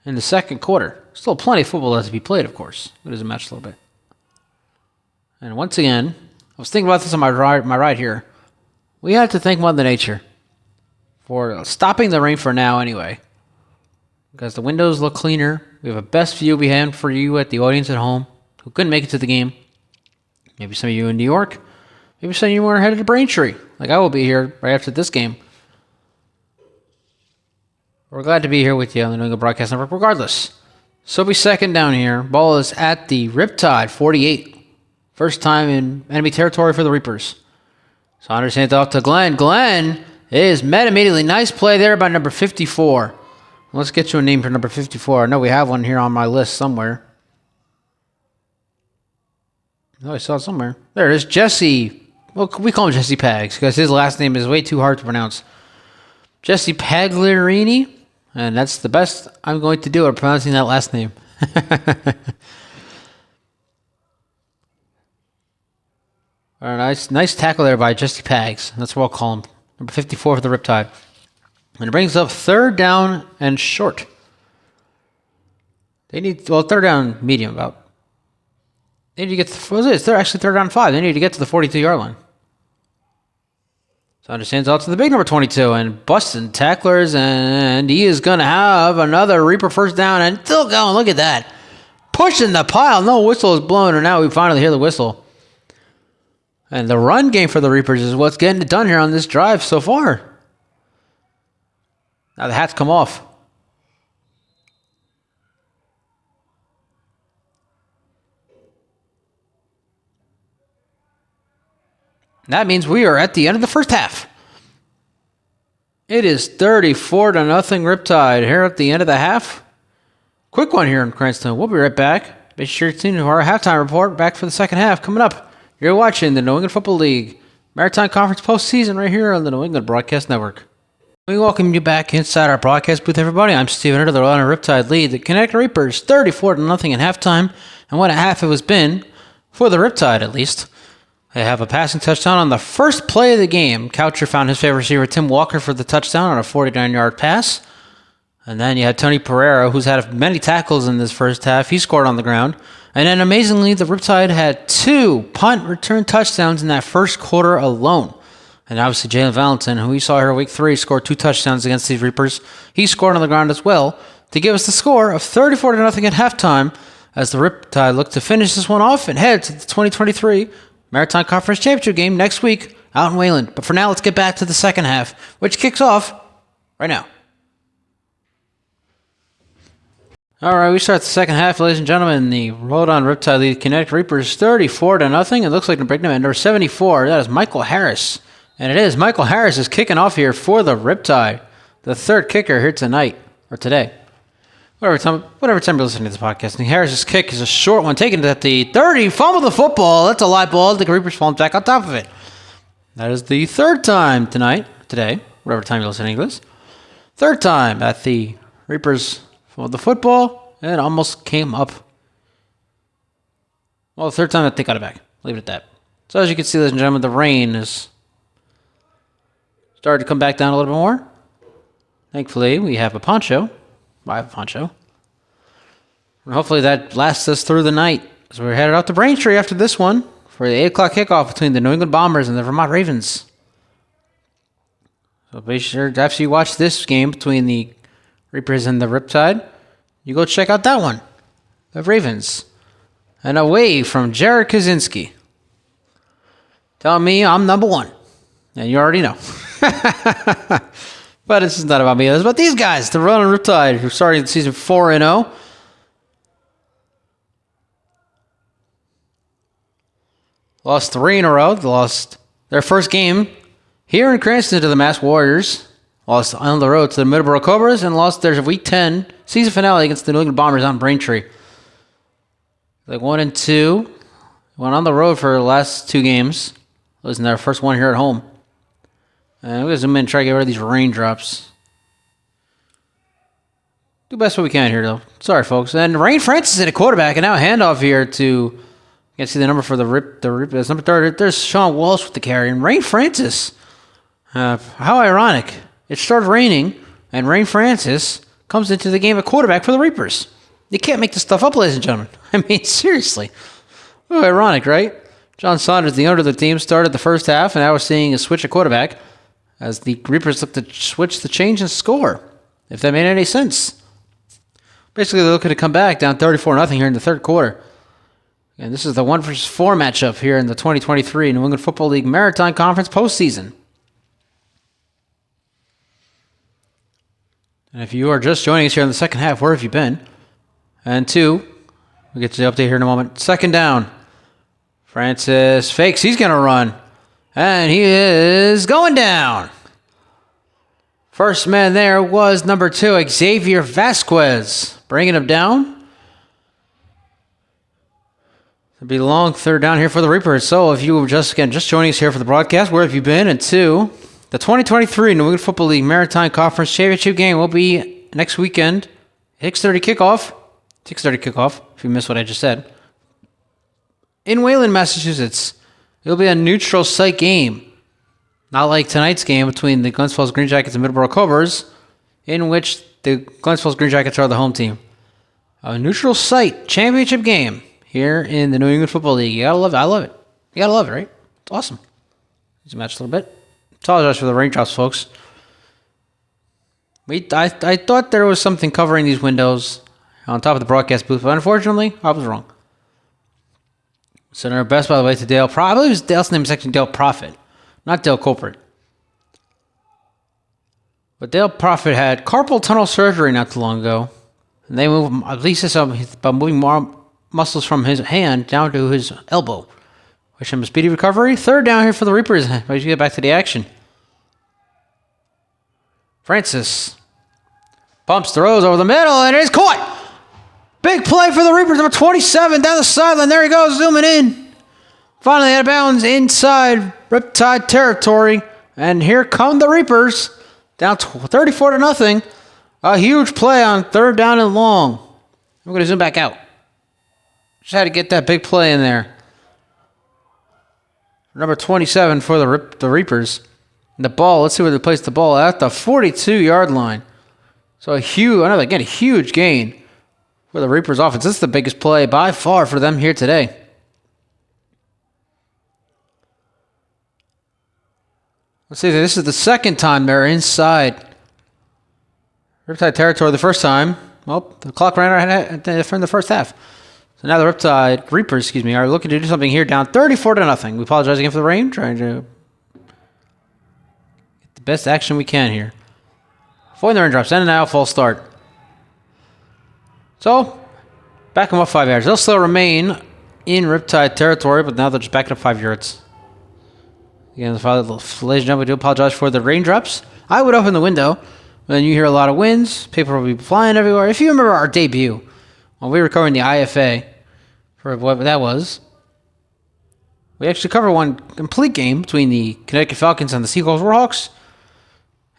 in the second quarter. Still plenty of football left to be played, of course. It is a match a little bit. And once again, I was thinking about this on my ride here. We have to thank Mother Nature for stopping the rain for now anyway. Because the windows look cleaner. We have a best view behind for you at the audience at home who couldn't make it to the game. Maybe some of you in New York. Maybe some of you are headed to Braintree, like I will be here right after this game. We're glad to be here with you on the New England Broadcast Network regardless. So we second down here. Ball is at the Riptide, 48. First time in enemy territory for the Reapers. Saunders hands off to Glenn. Glenn is met immediately. Nice play there by number 54. Let's get you a name for number 54. I know we have one here on my list somewhere. Oh, I saw it somewhere. There it is. Jesse. Well, we call him Jesse Pags because his last name is way too hard to pronounce. Jesse Pagliarini. And that's the best I'm going to do at pronouncing that last name. All right, nice tackle there by Jesse Pags. That's what I'll call him. Number 54 for the Riptide. And it brings up third down and short. Third down medium about. They need to get they're actually third down 5. They need to get to the 42-yard line. Saunders hands out to the big number 22 and busting tacklers, and he is going to have another Reaper first down and still going. Look at that. Pushing the pile. No whistle is blowing, and now we finally hear the whistle. And the run game for the Reapers is what's getting it done here on this drive so far. Now the hats come off. That means we are at the end of the first half. It is 34-0 Riptide here at the end of the half. Quick one here in Cranston. We'll be right back. Be sure to tune in to our halftime report back for the second half coming up. You're watching the New England Football League Maritime Conference postseason right here on the New England Broadcast Network. We welcome you back inside our broadcast booth, everybody. I'm Steven Under, the Rhode Riptide lead. The Connecticut Reapers 34-0 at halftime, and what a half it has been for the Riptide at least. They have a passing touchdown on the first play of the game. Coucher found his favorite receiver, Tim Walker, for the touchdown on a 49-yard pass. And then you had Tony Pereira, who's had many tackles in this first half. He scored on the ground. And then amazingly, the Riptide had 2 punt return touchdowns in that first quarter alone. And obviously, Jalen Valentin, who we saw here week 3, scored 2 touchdowns against these Reapers. He scored on the ground as well to give us the score of 34-0 at halftime as the Riptide look to finish this one off and head to the 2023 Maritime Conference Championship game next week out in Wayland. But for now, let's get back to the second half, which kicks off right now. All right, we start the second half, ladies and gentlemen. The Rhode Riptide lead Connecticut Reapers 34-0. It looks like the break number number 74. That is Michael Harris. And it is. Michael Harris is kicking off here for the Riptide, the third kicker here tonight, or today. Whatever time you're listening to this podcast. And Harris's kick is a short one, taken at the 30. Fumble the football. That's a live ball. The Reapers fall back on top of it. That is the third time today, whatever time you're listening to this. Third time that the Reapers fumbled the football and almost came up. Well, the third time that they got it back. Leave it at that. So as you can see, ladies and gentlemen, the rain is starting to come back down a little bit more. Thankfully, we have a poncho. I have a poncho. And hopefully that lasts us through the night. So we're headed out to Braintree after this one for the 8 o'clock kickoff between the New England Bombers and the Vermont Ravens. So be sure, after you watch this game between the Reapers and the Riptide, you go check out that one. The Ravens. And away from Jared Kaczynski. Telling me I'm number 1. And you already know. But this is not about me. It's about these guys, the Rhode Riptide, who started the season 4-0. Lost 3 in a row. They lost their first game here in Cranston to the Mass Warriors. Lost on the road to the Middleborough Cobras and lost their Week 10 season finale against the New England Bombers on Braintree. Like 1-2. Went on the road for the last 2 games. Losing their first one here at home. And we're going to zoom in and try to get rid of these raindrops. Do best what we can here, though. Sorry, folks. And Rain Francis in a quarterback, and now a handoff here to... You can't see the number for the Rip. That's number 30. There's Sean Walsh with the carry. And Rain Francis. How ironic. It started raining, and Rain Francis comes into the game at quarterback for the Reapers. You can't make this stuff up, ladies and gentlemen. I mean, seriously. Oh, ironic, right? John Saunders, the owner of the team, started the first half, and now we're seeing a switch at quarterback as the Reapers look to switch the change and score, if that made any sense. Basically, they're looking to come back down 34-0 here in the third quarter. And this is the 1 versus 4 matchup here in the 2023 New England Football League Maritime Conference postseason. And if you are just joining us here in the second half, where have you been? And 2, we'll get to the update here in a moment. Second down. Francis fakes. He's going to run. And he is going down. First man there was number 2, Xavier Vasquez. Bringing him down. It'll be a long third down here for the Reapers. So if you were just joining us here for the broadcast, where have you been? And 2, the 2023 New England Football League Maritime Conference Championship game will be next weekend. 6:30 kickoff. 6:30 kickoff, if you missed what I just said. In Wayland, Massachusetts. It'll be a neutral site game. Not like tonight's game between the Glens Falls Green Jackets and Middleborough Cobras, in which the Glens Falls Green Jackets are the home team. A neutral site championship game here in the New England Football League. You gotta love it. I love it. You gotta love it, right? It's awesome. Let's match a little bit. Apologize for the raindrops, folks. I thought there was something covering these windows on top of the broadcast booth, but unfortunately, I was wrong. Sending our best, by the way, to Dale. I believe his Dale's name is actually Dale Prophet, not Dale Culprit. But Dale Prophet had carpal tunnel surgery not too long ago. And they moved, at least it's by moving more muscles from his hand down to his elbow. Wish him a speedy recovery. Third down here for the Reapers. Ready to get back to the action. Francis pumps, throws over the middle, and it's caught. Big play for the Reapers, number 27, down the sideline. There he goes, zooming in. Finally out of bounds inside Riptide territory. And here come the Reapers, down 34-0. A huge play on third down and long. I'm going to zoom back out. Just had to get that big play in there. Number 27 for the Reapers. And the ball, let's see where they place the ball, at the 42-yard line. So a huge gain for the Reapers offense. This is the biggest play by far for them here today. Let's see, this is the second time they're inside Riptide territory. The first time, well, the clock ran out in the first half. So now the Riptide Reapers, are looking to do something here, down 34-0. We apologize again for the rain, trying to get the best action we can here. Avoiding the raindrops, and now false start. So, back them up 5 yards. They'll still remain in Riptide territory, but now they're just backing up 5 yards. Again, ladies and gentlemen, I do apologize for the raindrops. I would open the window, but then you hear a lot of winds. Paper will be flying everywhere. If you remember our debut, when we were covering the IFA, for what that was, we actually covered one complete game between the Connecticut Falcons and the Seagulls Warhawks.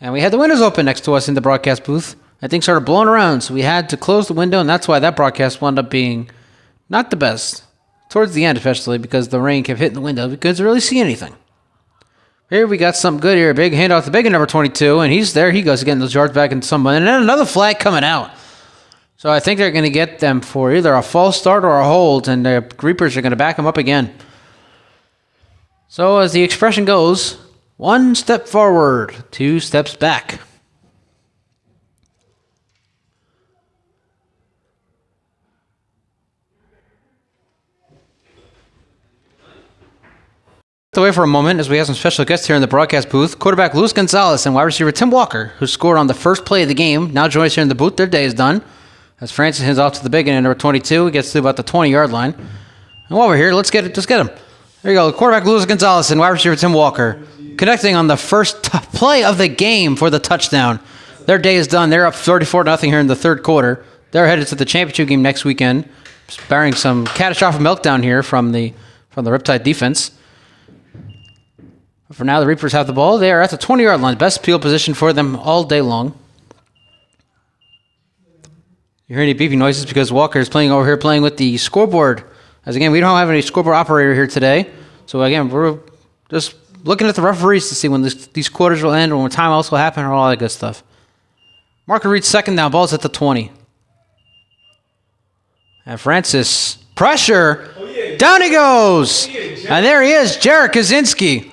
And we had the windows open next to us in the broadcast booth. And things started blowing around, so we had to close the window, and that's why that broadcast wound up being not the best. Towards the end, especially, because the rain kept hitting the window. We couldn't really see anything. Here we got something good here. Big handoff to big number 22, and he's there. He goes getting those yards back into someone. And then another flag coming out. So I think they're going to get them for either a false start or a hold, and the Reapers are going to back them up again. So as the expression goes, 1 step forward, 2 steps back. Away for a moment as we have some special guests here in the broadcast booth. Quarterback Luis Gonzalez and wide receiver Tim Walker, who scored on the first play of the game, now join us here in the booth. Their day is done. As Francis hands off to the big end, number 22, he gets to about the 20-yard line. And while we're here, let's get him. There you go. Quarterback Luis Gonzalez and wide receiver Tim Walker connecting on the first play of the game for the touchdown. Their day is done. They're up 34-0 here in the third quarter. They're headed to the championship game next weekend, barring some catastrophic meltdown here from the Riptide defense. For now, the Reapers have the ball. They are at the 20-yard line. Best field position for them all day long. You hear any beeping noises because Walker is playing with the scoreboard. As again, we don't have any scoreboard operator here today. So again, we're just looking at the referees to see when these quarters will end or when timeouts will happen or all that good stuff. Marker reads second down. Ball's at the 20. And Francis, pressure. Down he goes. And there he is, Jarek Kaczynski.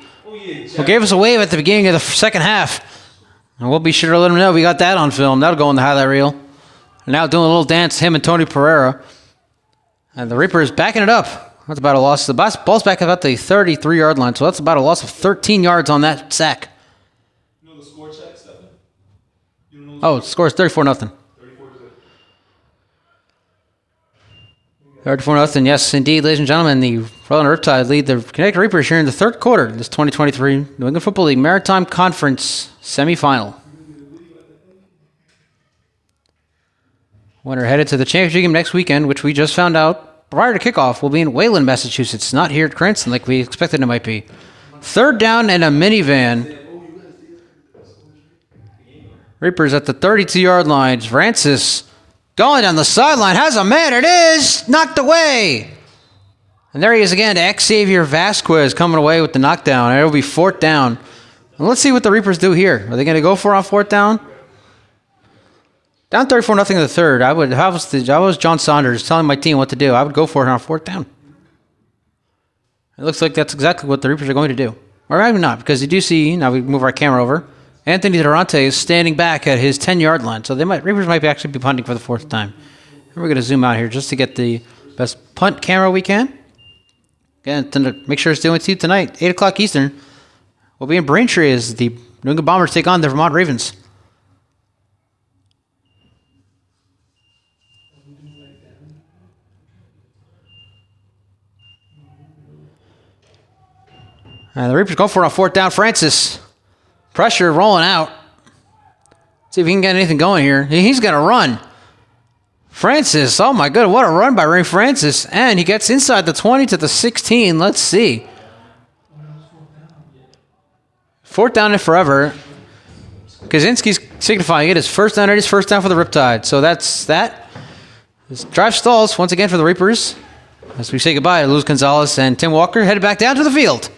Who gave us a wave at the beginning of the second half. And we'll be sure to let him know we got that on film. That'll go in the highlight reel. And now doing a little dance, him and Tony Pereira. And the Reapers backing it up. That's about a loss. The ball's back about the 33-yard line, so that's about a loss of 13 yards on that sack. You know the score check, Stephen? The score is 34-0. 34-0. Yes, indeed, ladies and gentlemen, the Rhode Riptide lead the Connecticut Reapers here in the third quarter of this 2023 New England Football League Maritime Conference Semifinal. Winner headed to the championship game next weekend, which we just found out prior to kickoff will be in Wayland, Massachusetts, not here at Cranston like we expected it might be. Third down and a minivan. Reapers at the 32-yard line. Francis going down the sideline, has a man, it is knocked away. And there he is again, Xavier Vasquez coming away with the knockdown. It'll be fourth down. And let's see what the Reapers do here. Are they going to go for it on fourth down? Down 34-0 in the third. I was John Saunders telling my team what to do. I would go for it on fourth down. It looks like that's exactly what the Reapers are going to do. Or maybe not, because you do see, now we move our camera over, Anthony Durante is standing back at his 10-yard line. So Reapers might actually be punting for the fourth time. And we're going to zoom out here just to get the best punt camera we can. Again, to make sure it's doing with you tonight, 8 o'clock Eastern. We'll be in Braintree as the New England Bombers take on the Vermont Ravens. And the Reapers go for it on 4th down. Francis. Pressure rolling out. See if he can get anything going here. He's got to run. Francis, oh my god, what a run by Ray Francis. And he gets inside the 20 to the 16. Let's see. 4th down and forever. Kaczynski's signifying it is first down. It is first down for the Riptide. So that's that. This drive stalls once again for the Reapers. As we say goodbye to Luis Gonzalez and Tim Walker, headed back down to the field.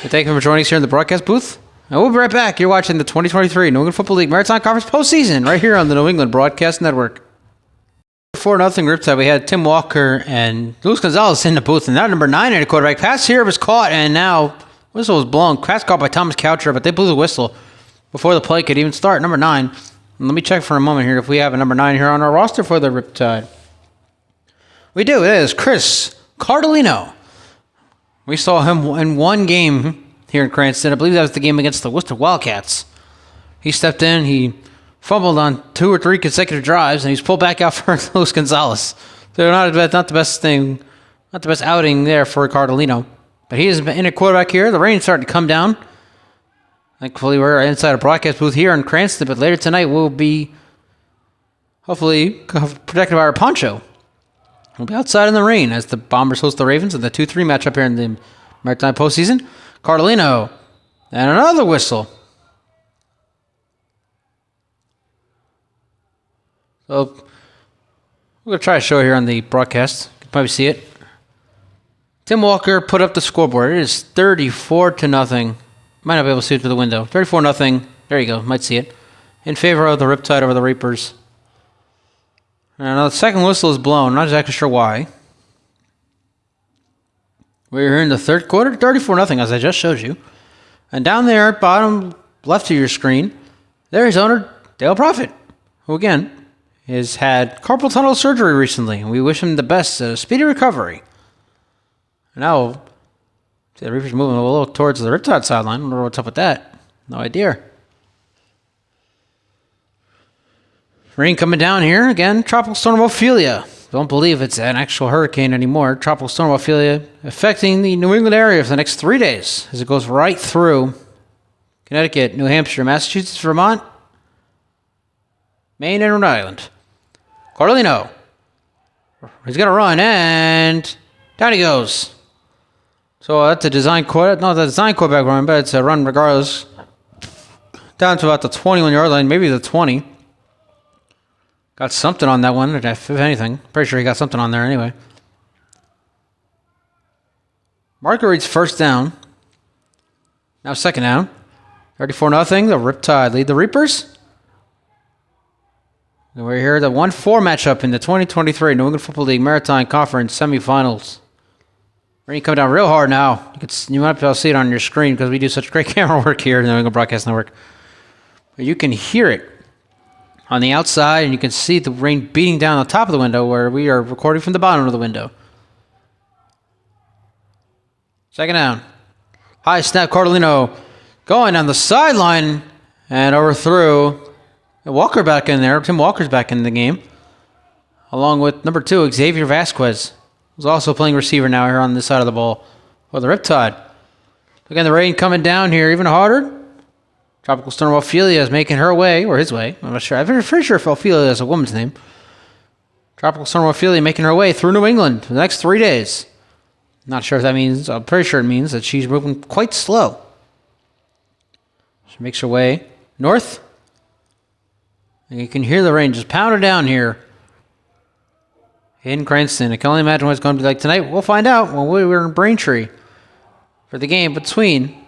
We thank you for joining us here in the broadcast booth. And we'll be right back. You're watching the 2023 New England Football League Maritime Conference postseason right here on the New England Broadcast Network. 4-0 Riptide. We had Tim Walker and Luis Gonzalez in the booth. And now number 9 in the quarterback. Pass here was caught, and now whistle was blown. Pass caught by Thomas Coucher, but they blew the whistle before the play could even start. Number 9. And let me check for a moment here if we have a number 9 here on our roster for the Riptide. We do. It is Chris Cardellino. We saw him in one game here in Cranston. I believe that was the game against the Worcester Wildcats. He stepped in. He fumbled on 2 or 3 consecutive drives, and he's pulled back out for Luis Gonzalez. So not the best thing, not the best outing there for Cardellino. But he is in a quarterback here. The rain's starting to come down. Thankfully, we're inside a broadcast booth here in Cranston, but later tonight we'll be hopefully protected by our poncho. We'll be outside in the rain as the Bombers host the Ravens in the 2-3 matchup here in the Maritime postseason. Cardellino. And another whistle. So, we're going to try to show it here on the broadcast. You can probably see it. Tim Walker put up the scoreboard. It is 34-0. Might not be able to see it through the window. 34-0. There you go. Might see it. In favor of the Riptide over the Reapers. And now the second whistle is blown. Not exactly sure why. We're here in the third quarter. 34-0, as I just showed you. And down there, bottom left of your screen, there is owner Dale Profit, who again has had carpal tunnel surgery recently. And we wish him the best, speedy recovery. Now, the Reapers moving a little towards the Riptide sideline. I don't know what's up with that. No idea. Rain coming down here. Again, Tropical Storm Ophelia. Don't believe it's an actual hurricane anymore. Tropical Storm Ophelia affecting the New England area for the next 3 days as it goes right through Connecticut, New Hampshire, Massachusetts, Vermont, Maine, and Rhode Island. Cardellino. He's going to run, and down he goes. So that's a design quarterback. Not the design quarterback run, but it's a run regardless. Down to about the 21-yard line, maybe the 20. Got something on that one, if anything. Pretty sure he got something on there anyway. Marguerite's first down. Now second down. 34-0. The Riptide lead the Reapers. And we're here at the 1-4 matchup in the 2023 New England Football League Maritime Conference Semifinals. Rain coming down real hard now. You might be able to see it on your screen because we do such great camera work here in the New England Broadcast Network. But you can hear it on the outside, and you can see the rain beating down on the top of the window where we are recording from the bottom of the window. Second down. High snap, Cardellino going on the sideline and overthrew. Walker back in there. Tim Walker's back in the game. Along with number 2, Xavier Vasquez, who's also playing receiver now here on this side of the ball for the Riptide. Again, the rain coming down here even harder. Tropical Storm Ophelia is making her way, or his way. I'm not sure. I'm pretty sure if Ophelia is a woman's name. Tropical Storm Ophelia making her way through New England for the next 3 days. Not sure if that means, I'm pretty sure it means that she's moving quite slow. She makes her way north. And you can hear the rain just pounding down here in Cranston. I can only imagine what it's going to be like tonight. We'll find out when we're in Braintree for the game between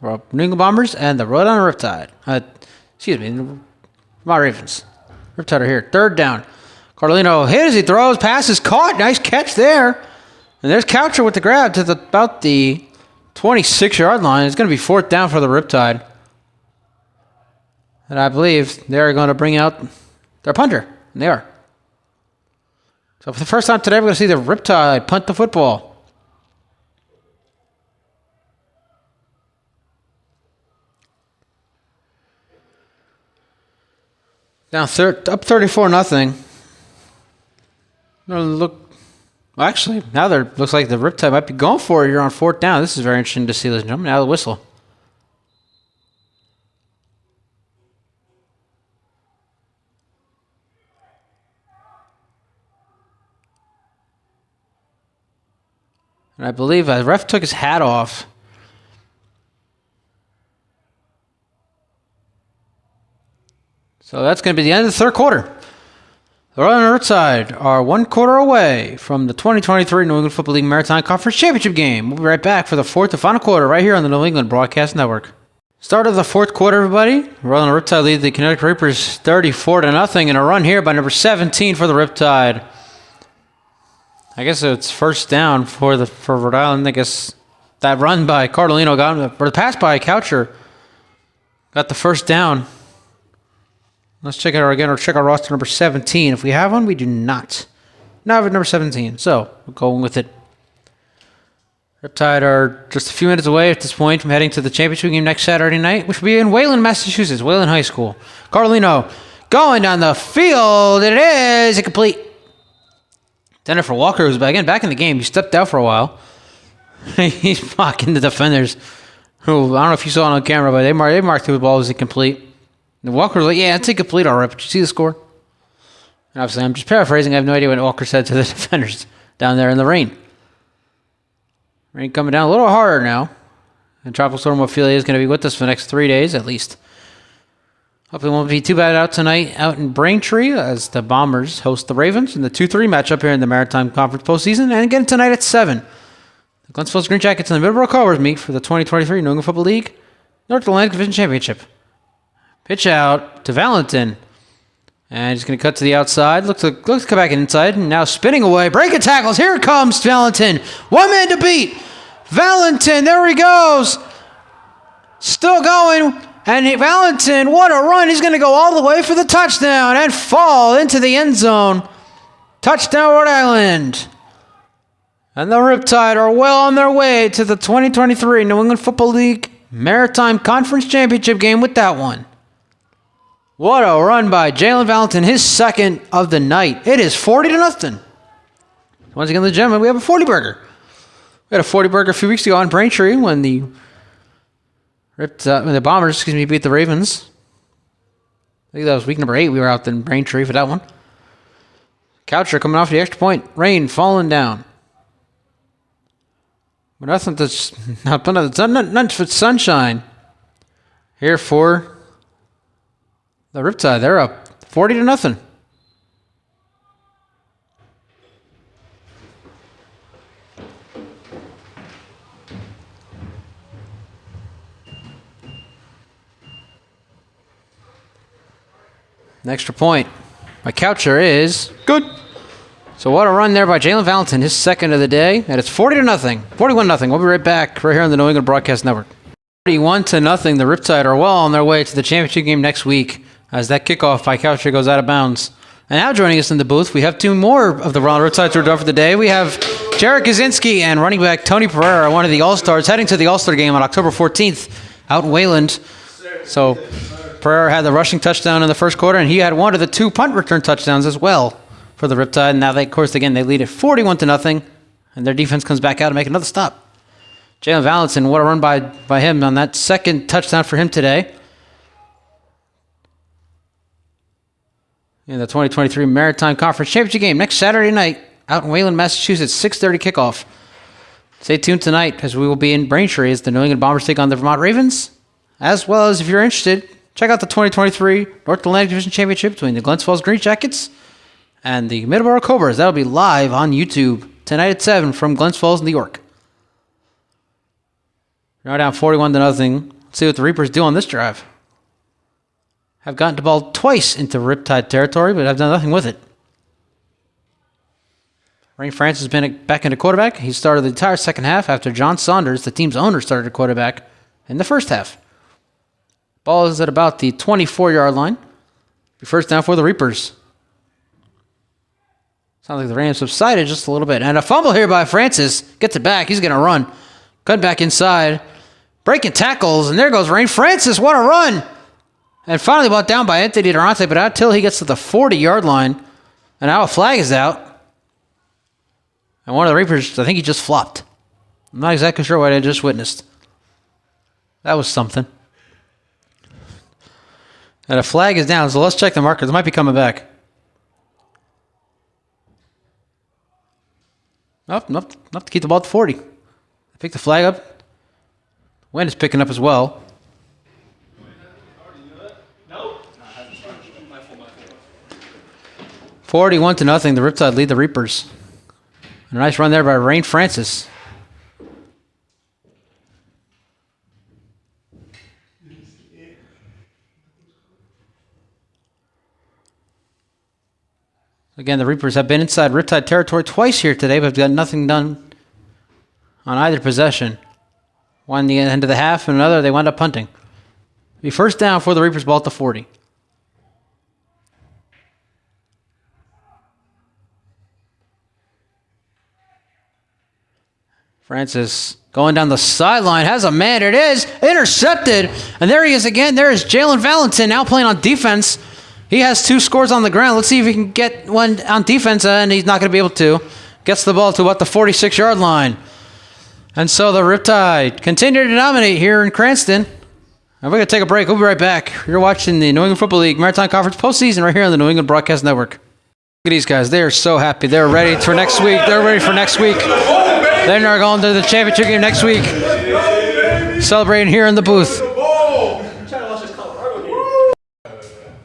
the New England Bombers and the Rhode Island Riptide. The Vermont Ravens. Riptide are here. Third down. Cardellino hit as he throws. Pass is caught. Nice catch there. And there's Coucher with the grab to about the 26-yard line. It's going to be 4th down for the Riptide. And I believe they're going to bring out their punter. And they are. So for the first time today, we're going to see the Riptide punt the football. Up 34-0. Look, actually, now there looks like the Riptide might be going for it here on 4th down. This is very interesting to see, ladies and gentlemen. Now the whistle. And I believe the ref took his hat off. So that's going to be the end of the 3rd quarter. The Rhode and Riptide are 1 quarter away from the 2023 New England Football League Maritime Conference Championship game. We'll be right back for the 4th and final quarter right here on the New England Broadcast Network. Start of the 4th quarter, everybody. Rhode and Riptide lead the Connecticut Reapers 34-0 in a run here by number 17 for the Riptide. I guess it's first down for Rhode Island. I guess that run by Cardellino or the pass by Coucher got the first down. Let's check it out again, or check our roster number 17. If we have one, we do not. Now we have number 17, so we're going with it. Riptide are just a few minutes away at this point from heading to the championship game next Saturday night, which will be in Wayland, Massachusetts, Wayland High School. Cardellino going down the field. It is incomplete. Denver Walker, who's back in the game. He stepped out for a while. He's mocking the defenders, who I don't know if you saw it on camera, but they marked the ball as incomplete. And Walker was like, yeah, it's incomplete, all right, but you see the score? And obviously, I'm just paraphrasing. I have no idea what Walker said to the defenders down there in the rain. Rain coming down a little harder now. And Tropical Storm Ophelia is going to be with us for the next 3 days at least. Hopefully it won't be too bad out tonight out in Braintree as the Bombers host the Ravens in the 2-3 matchup here in the Maritime Conference postseason. And again tonight at 7. The Glensville's Green Jackets and the Middleborough Cobras meet for the 2023 New England Football League North Atlantic Division Championship. Pitch out to Valentin. And he's going to cut to the outside. Looks to come back inside. And now spinning away. Breaking tackles. Here comes Valentin. 1 man to beat. Valentin. There he goes. Still going. And Valentin, what a run. He's going to go all the way for the touchdown and fall into the end zone. Touchdown, Rhode Island. And the Riptide are well on their way to the 2023 New England Football League Maritime Conference Championship game with that one. What a run by Jalen Valentin, his 2nd of the night. It is 40-0. Once again, ladies and gentlemen, we have a 40-burger. We had a 40-burger a few weeks ago on Braintree when the Bombers, beat the Ravens. I think that was week number 8. We were out in Braintree for that one. Coucher coming off the extra point. Rain falling down. But nothing but sunshine here for the Riptide. They're up 40-0. The extra point by Coucher is good. So what a run there by Jalen Valentin, his 2nd of the day. And it's 40-0. 41-0. We'll be right back right here on the New England Broadcast Network. 41-0. The Riptide are well on their way to the championship game next week as that kickoff by Coucher goes out of bounds. And now joining us in the booth, we have 2 more of the Rhode Riptides who are done for the day. We have Jarek Kaczynski and running back Tony Pereira, one of the All-Stars, heading to the All-Star game on October 14th out in Wayland. So Pereira had the rushing touchdown in the first quarter, and he had one of the 2 punt return touchdowns as well for the Riptide. And now, they lead it 41-0, and their defense comes back out to make another stop. Jalen Valentin, what a run by him on that 2nd touchdown for him today. In the 2023 Maritime Conference Championship game next Saturday night out in Wayland, Massachusetts, 6:30 kickoff. Stay tuned tonight as we will be in Braintree as the New England Bombers take on the Vermont Ravens. As well as, if you're interested, check out the 2023 North Atlantic Division Championship between the Glensville's Green Jackets and the Middleborough Cobras. That'll be live on YouTube tonight at 7 from Glens Falls, New York. Now down 41-0. Let's see what the Reapers do on this drive. Have gotten the ball twice into Riptide territory, but have done nothing with it. Rain France has been back into quarterback. He started the entire second half after John Saunders, the team's owner, started at quarterback in the first half. Ball is at about the 24-yard line. First down for the Reapers. Sounds like the rain subsided just a little bit. And a fumble here by Francis. Gets it back. He's going to run. Cut back inside. Breaking tackles. And there goes Rain Francis. What a run. And finally brought down by Anthony Durante, but not until he gets to the 40-yard line. And now a flag is out. And one of the Reapers, I think he just flopped. I'm not exactly sure what I just witnessed. That was something. And a flag is down, so let's check the markers. It might be coming back. Nope, to keep the ball at 40. Pick the flag up. Wind is picking up as well. No. 41-0. The Riptide lead the Reapers. A nice run there by Rain Francis. Again, the Reapers have been inside Riptide territory twice here today, but have got nothing done on either possession. One the end of the half, and another they wound up punting. Be first down for the Reapers, ball at the 40. Francis going down the sideline, has a man, it is, intercepted, and there he is again. There is Jalen Valentin now playing on defense. He has 2 scores on the ground. Let's see if he can get one on defense, and he's not going to be able to. Gets the ball to about the 46-yard line. And so the Riptide continue to dominate here in Cranston. And we're going to take a break. We'll be right back. You're watching the New England Football League Maritime Conference postseason right here on the New England Broadcast Network. Look at these guys. They are so happy. They're ready for next week. They're ready for nenext week. They're not going to the championship game next week. Celebrating here in the booth.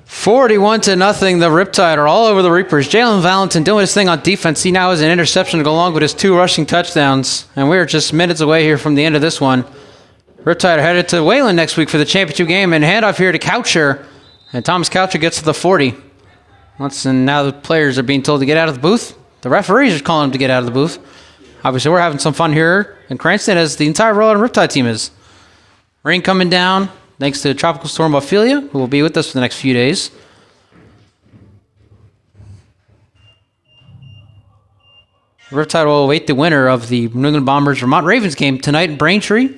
41-0. The Riptide are all over the Reapers. Jalen Valentin doing his thing on defense. He now has an interception to go along with his 2 rushing touchdowns. And we're just minutes away here from the end of this one. Riptide are headed to Wayland next week for the championship game. And handoff here to Coucher. And Thomas Coucher gets to the 40. And now the players are being told to get out of the booth. The referees are calling them to get out of the booth. Obviously, we're having some fun here in Cranston, as the entire Rhode and Riptide team is. Rain coming down, thanks to Tropical Storm Ophelia, who will be with us for the next few days. Riptide will await the winner of the New England Bombers Vermont Ravens game tonight in Braintree.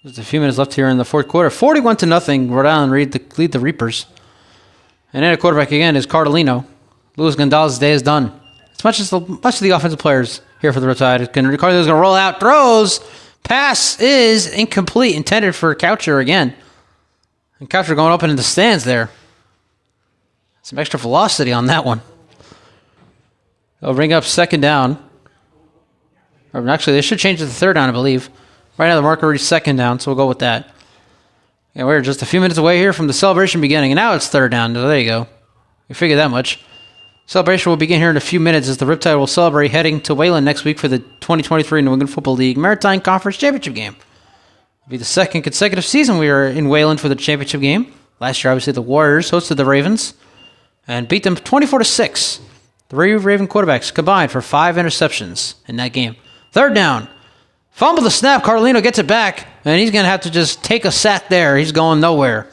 There's a few minutes left here in the fourth quarter. 41-0. Rhode Island lead the Reapers. And then a quarterback again is Cardellino. Luis Gonzalez's day is done. As much of the offensive players here for the Riptide. Cardellino's going to roll out. Throws. Pass is incomplete. Intended for Coucher again. And Coucher going up into the stands there. Some extra velocity on that one. They'll bring up second down. Or actually, they should change it to third down, I believe. Right now, the marker reads second down, so we'll go with that. And we're just a few minutes away here from the celebration beginning. And now it's third down. So there you go. We figured that much. Celebration will begin here in a few minutes as the Riptide will celebrate heading to Wayland next week for the 2023 New England Football League Maritime Conference Championship game. It'll be the second consecutive season we are in Wayland for the championship game. Last year, obviously, the Warriors hosted the Ravens and beat them 24-6. The Raven quarterbacks combined for 5 interceptions in that game. Third down. Fumble the snap. Cardellino gets it back, and he's going to have to just take a sack there. He's going nowhere.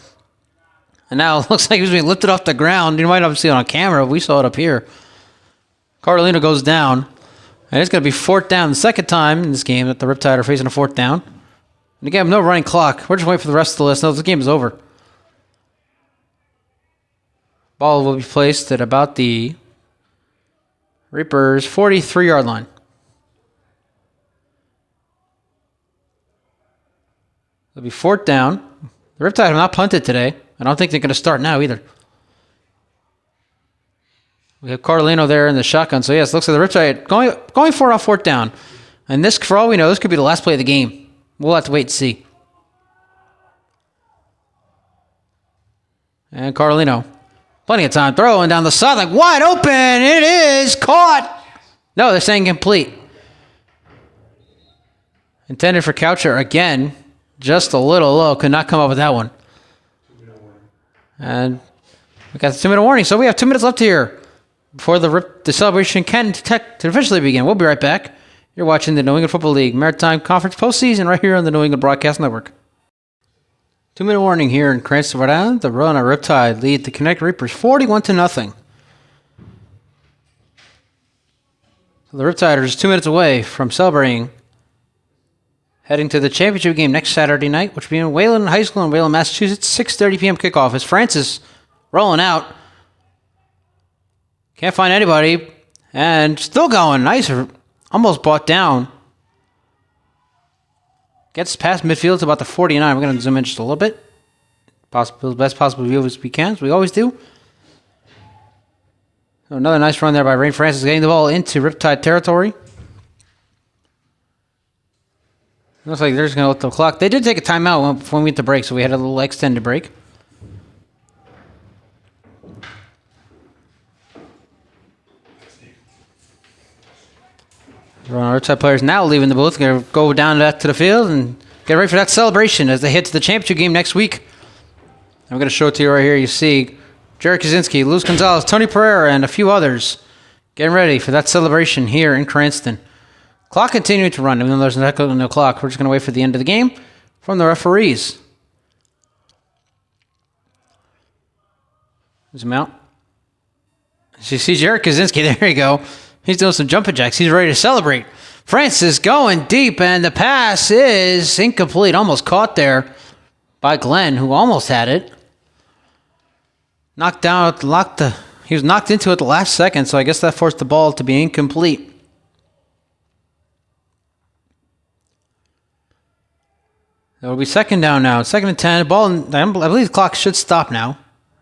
And now it looks like he's being lifted off the ground. You might not see it on camera. We saw it up here. Cardellino goes down, and it's going to be fourth down. The second time in this game that the Riptide are facing a fourth down. And again, no running clock. We're just waiting for the rest of the list. No, this game is over. Ball will be placed at about the Reapers' 43-yard line. It'll be fourth down. The Riptide have not punted today. I don't think they're going to start now either. We have Cardellino there in the shotgun. So, yes, looks like the Riptide going for it on fourth down. And this, for all we know, this could be the last play of the game. We'll have to wait and see. And Cardellino, plenty of time throwing down the sideline. Wide open. It is caught. No, they're saying complete. Intended for Coucher again. Just a little low. Could not come up with that one. And we got the 2-minute warning. So we have 2 minutes left here before the celebration can officially begin. We'll be right back. You're watching the New England Football League Maritime Conference postseason right here on the New England Broadcast Network. 2-minute warning here in Cranston, Rhode Island. The Rhode Riptide lead the Connecticut Reapers 41-0. So the Riptide are just 2 minutes away from celebrating, heading to the championship game next Saturday night, which will be in Wayland High School in Wayland, Massachusetts. 6:30 p.m. kickoff. As Francis rolling out, can't find anybody, and still going. Nice, almost brought down. Gets past midfield to about the 49. We're going to zoom in just a little bit. Best possible view as we can, as we always do. So another nice run there by Rain Francis, getting the ball into Riptide territory. Looks like they're just going to let the clock. They did take a timeout when we went to break, so we had a little extended break. Our Riptide players now leaving the booth. Going to go down to the field and get ready for that celebration as they head to the championship game next week. I'm going to show it to you right here. You see Jared Kaczynski, Luis Gonzalez, Tony Pereira, and a few others getting ready for that celebration here in Cranston. Clock continuing to run. Even though there's no clock, we're just going to wait for the end of the game from the referees. Zoom out. So you see Jared Kaczynski. There you go. He's doing some jumping jacks. He's ready to celebrate. Francis going deep, and the pass is incomplete. Almost caught there by Glenn, who almost had it. He was knocked into it at the last second, so I guess that forced the ball to be incomplete. That will be second down now. 2nd and 10. Ball. I believe the clock should stop now.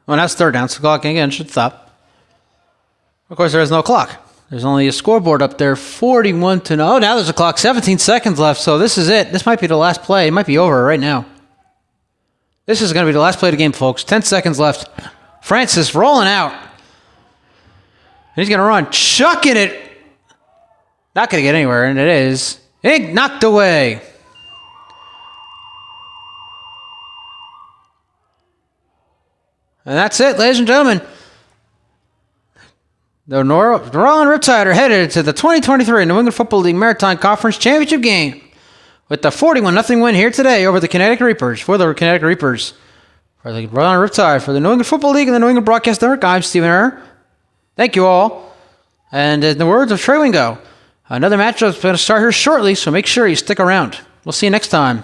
Well, that's third down, so the clock again should stop. Of course, there is no clock. There's only a scoreboard up there, 41-0. Oh, now there's a clock, 17 seconds left, so this is it. This might be the last play. It might be over right now. This is going to be the last play of the game, folks. 10 seconds left. Francis rolling out. And he's going to run, chucking it. Not going to get anywhere, and it is. It knocked away. And that's it, ladies and gentlemen. The Rhode Riptide are headed to the 2023 New England Football League Maritime Conference Championship game with the 41-0 win here today over the Connecticut Reapers. For the Connecticut Reapers, for the Rhode Riptide, for the New England Football League and the New England Broadcast Network, I'm Stephen Err. Thank you all. And in the words of Trey Wingo, another matchup is going to start here shortly, so make sure you stick around. We'll see you next time.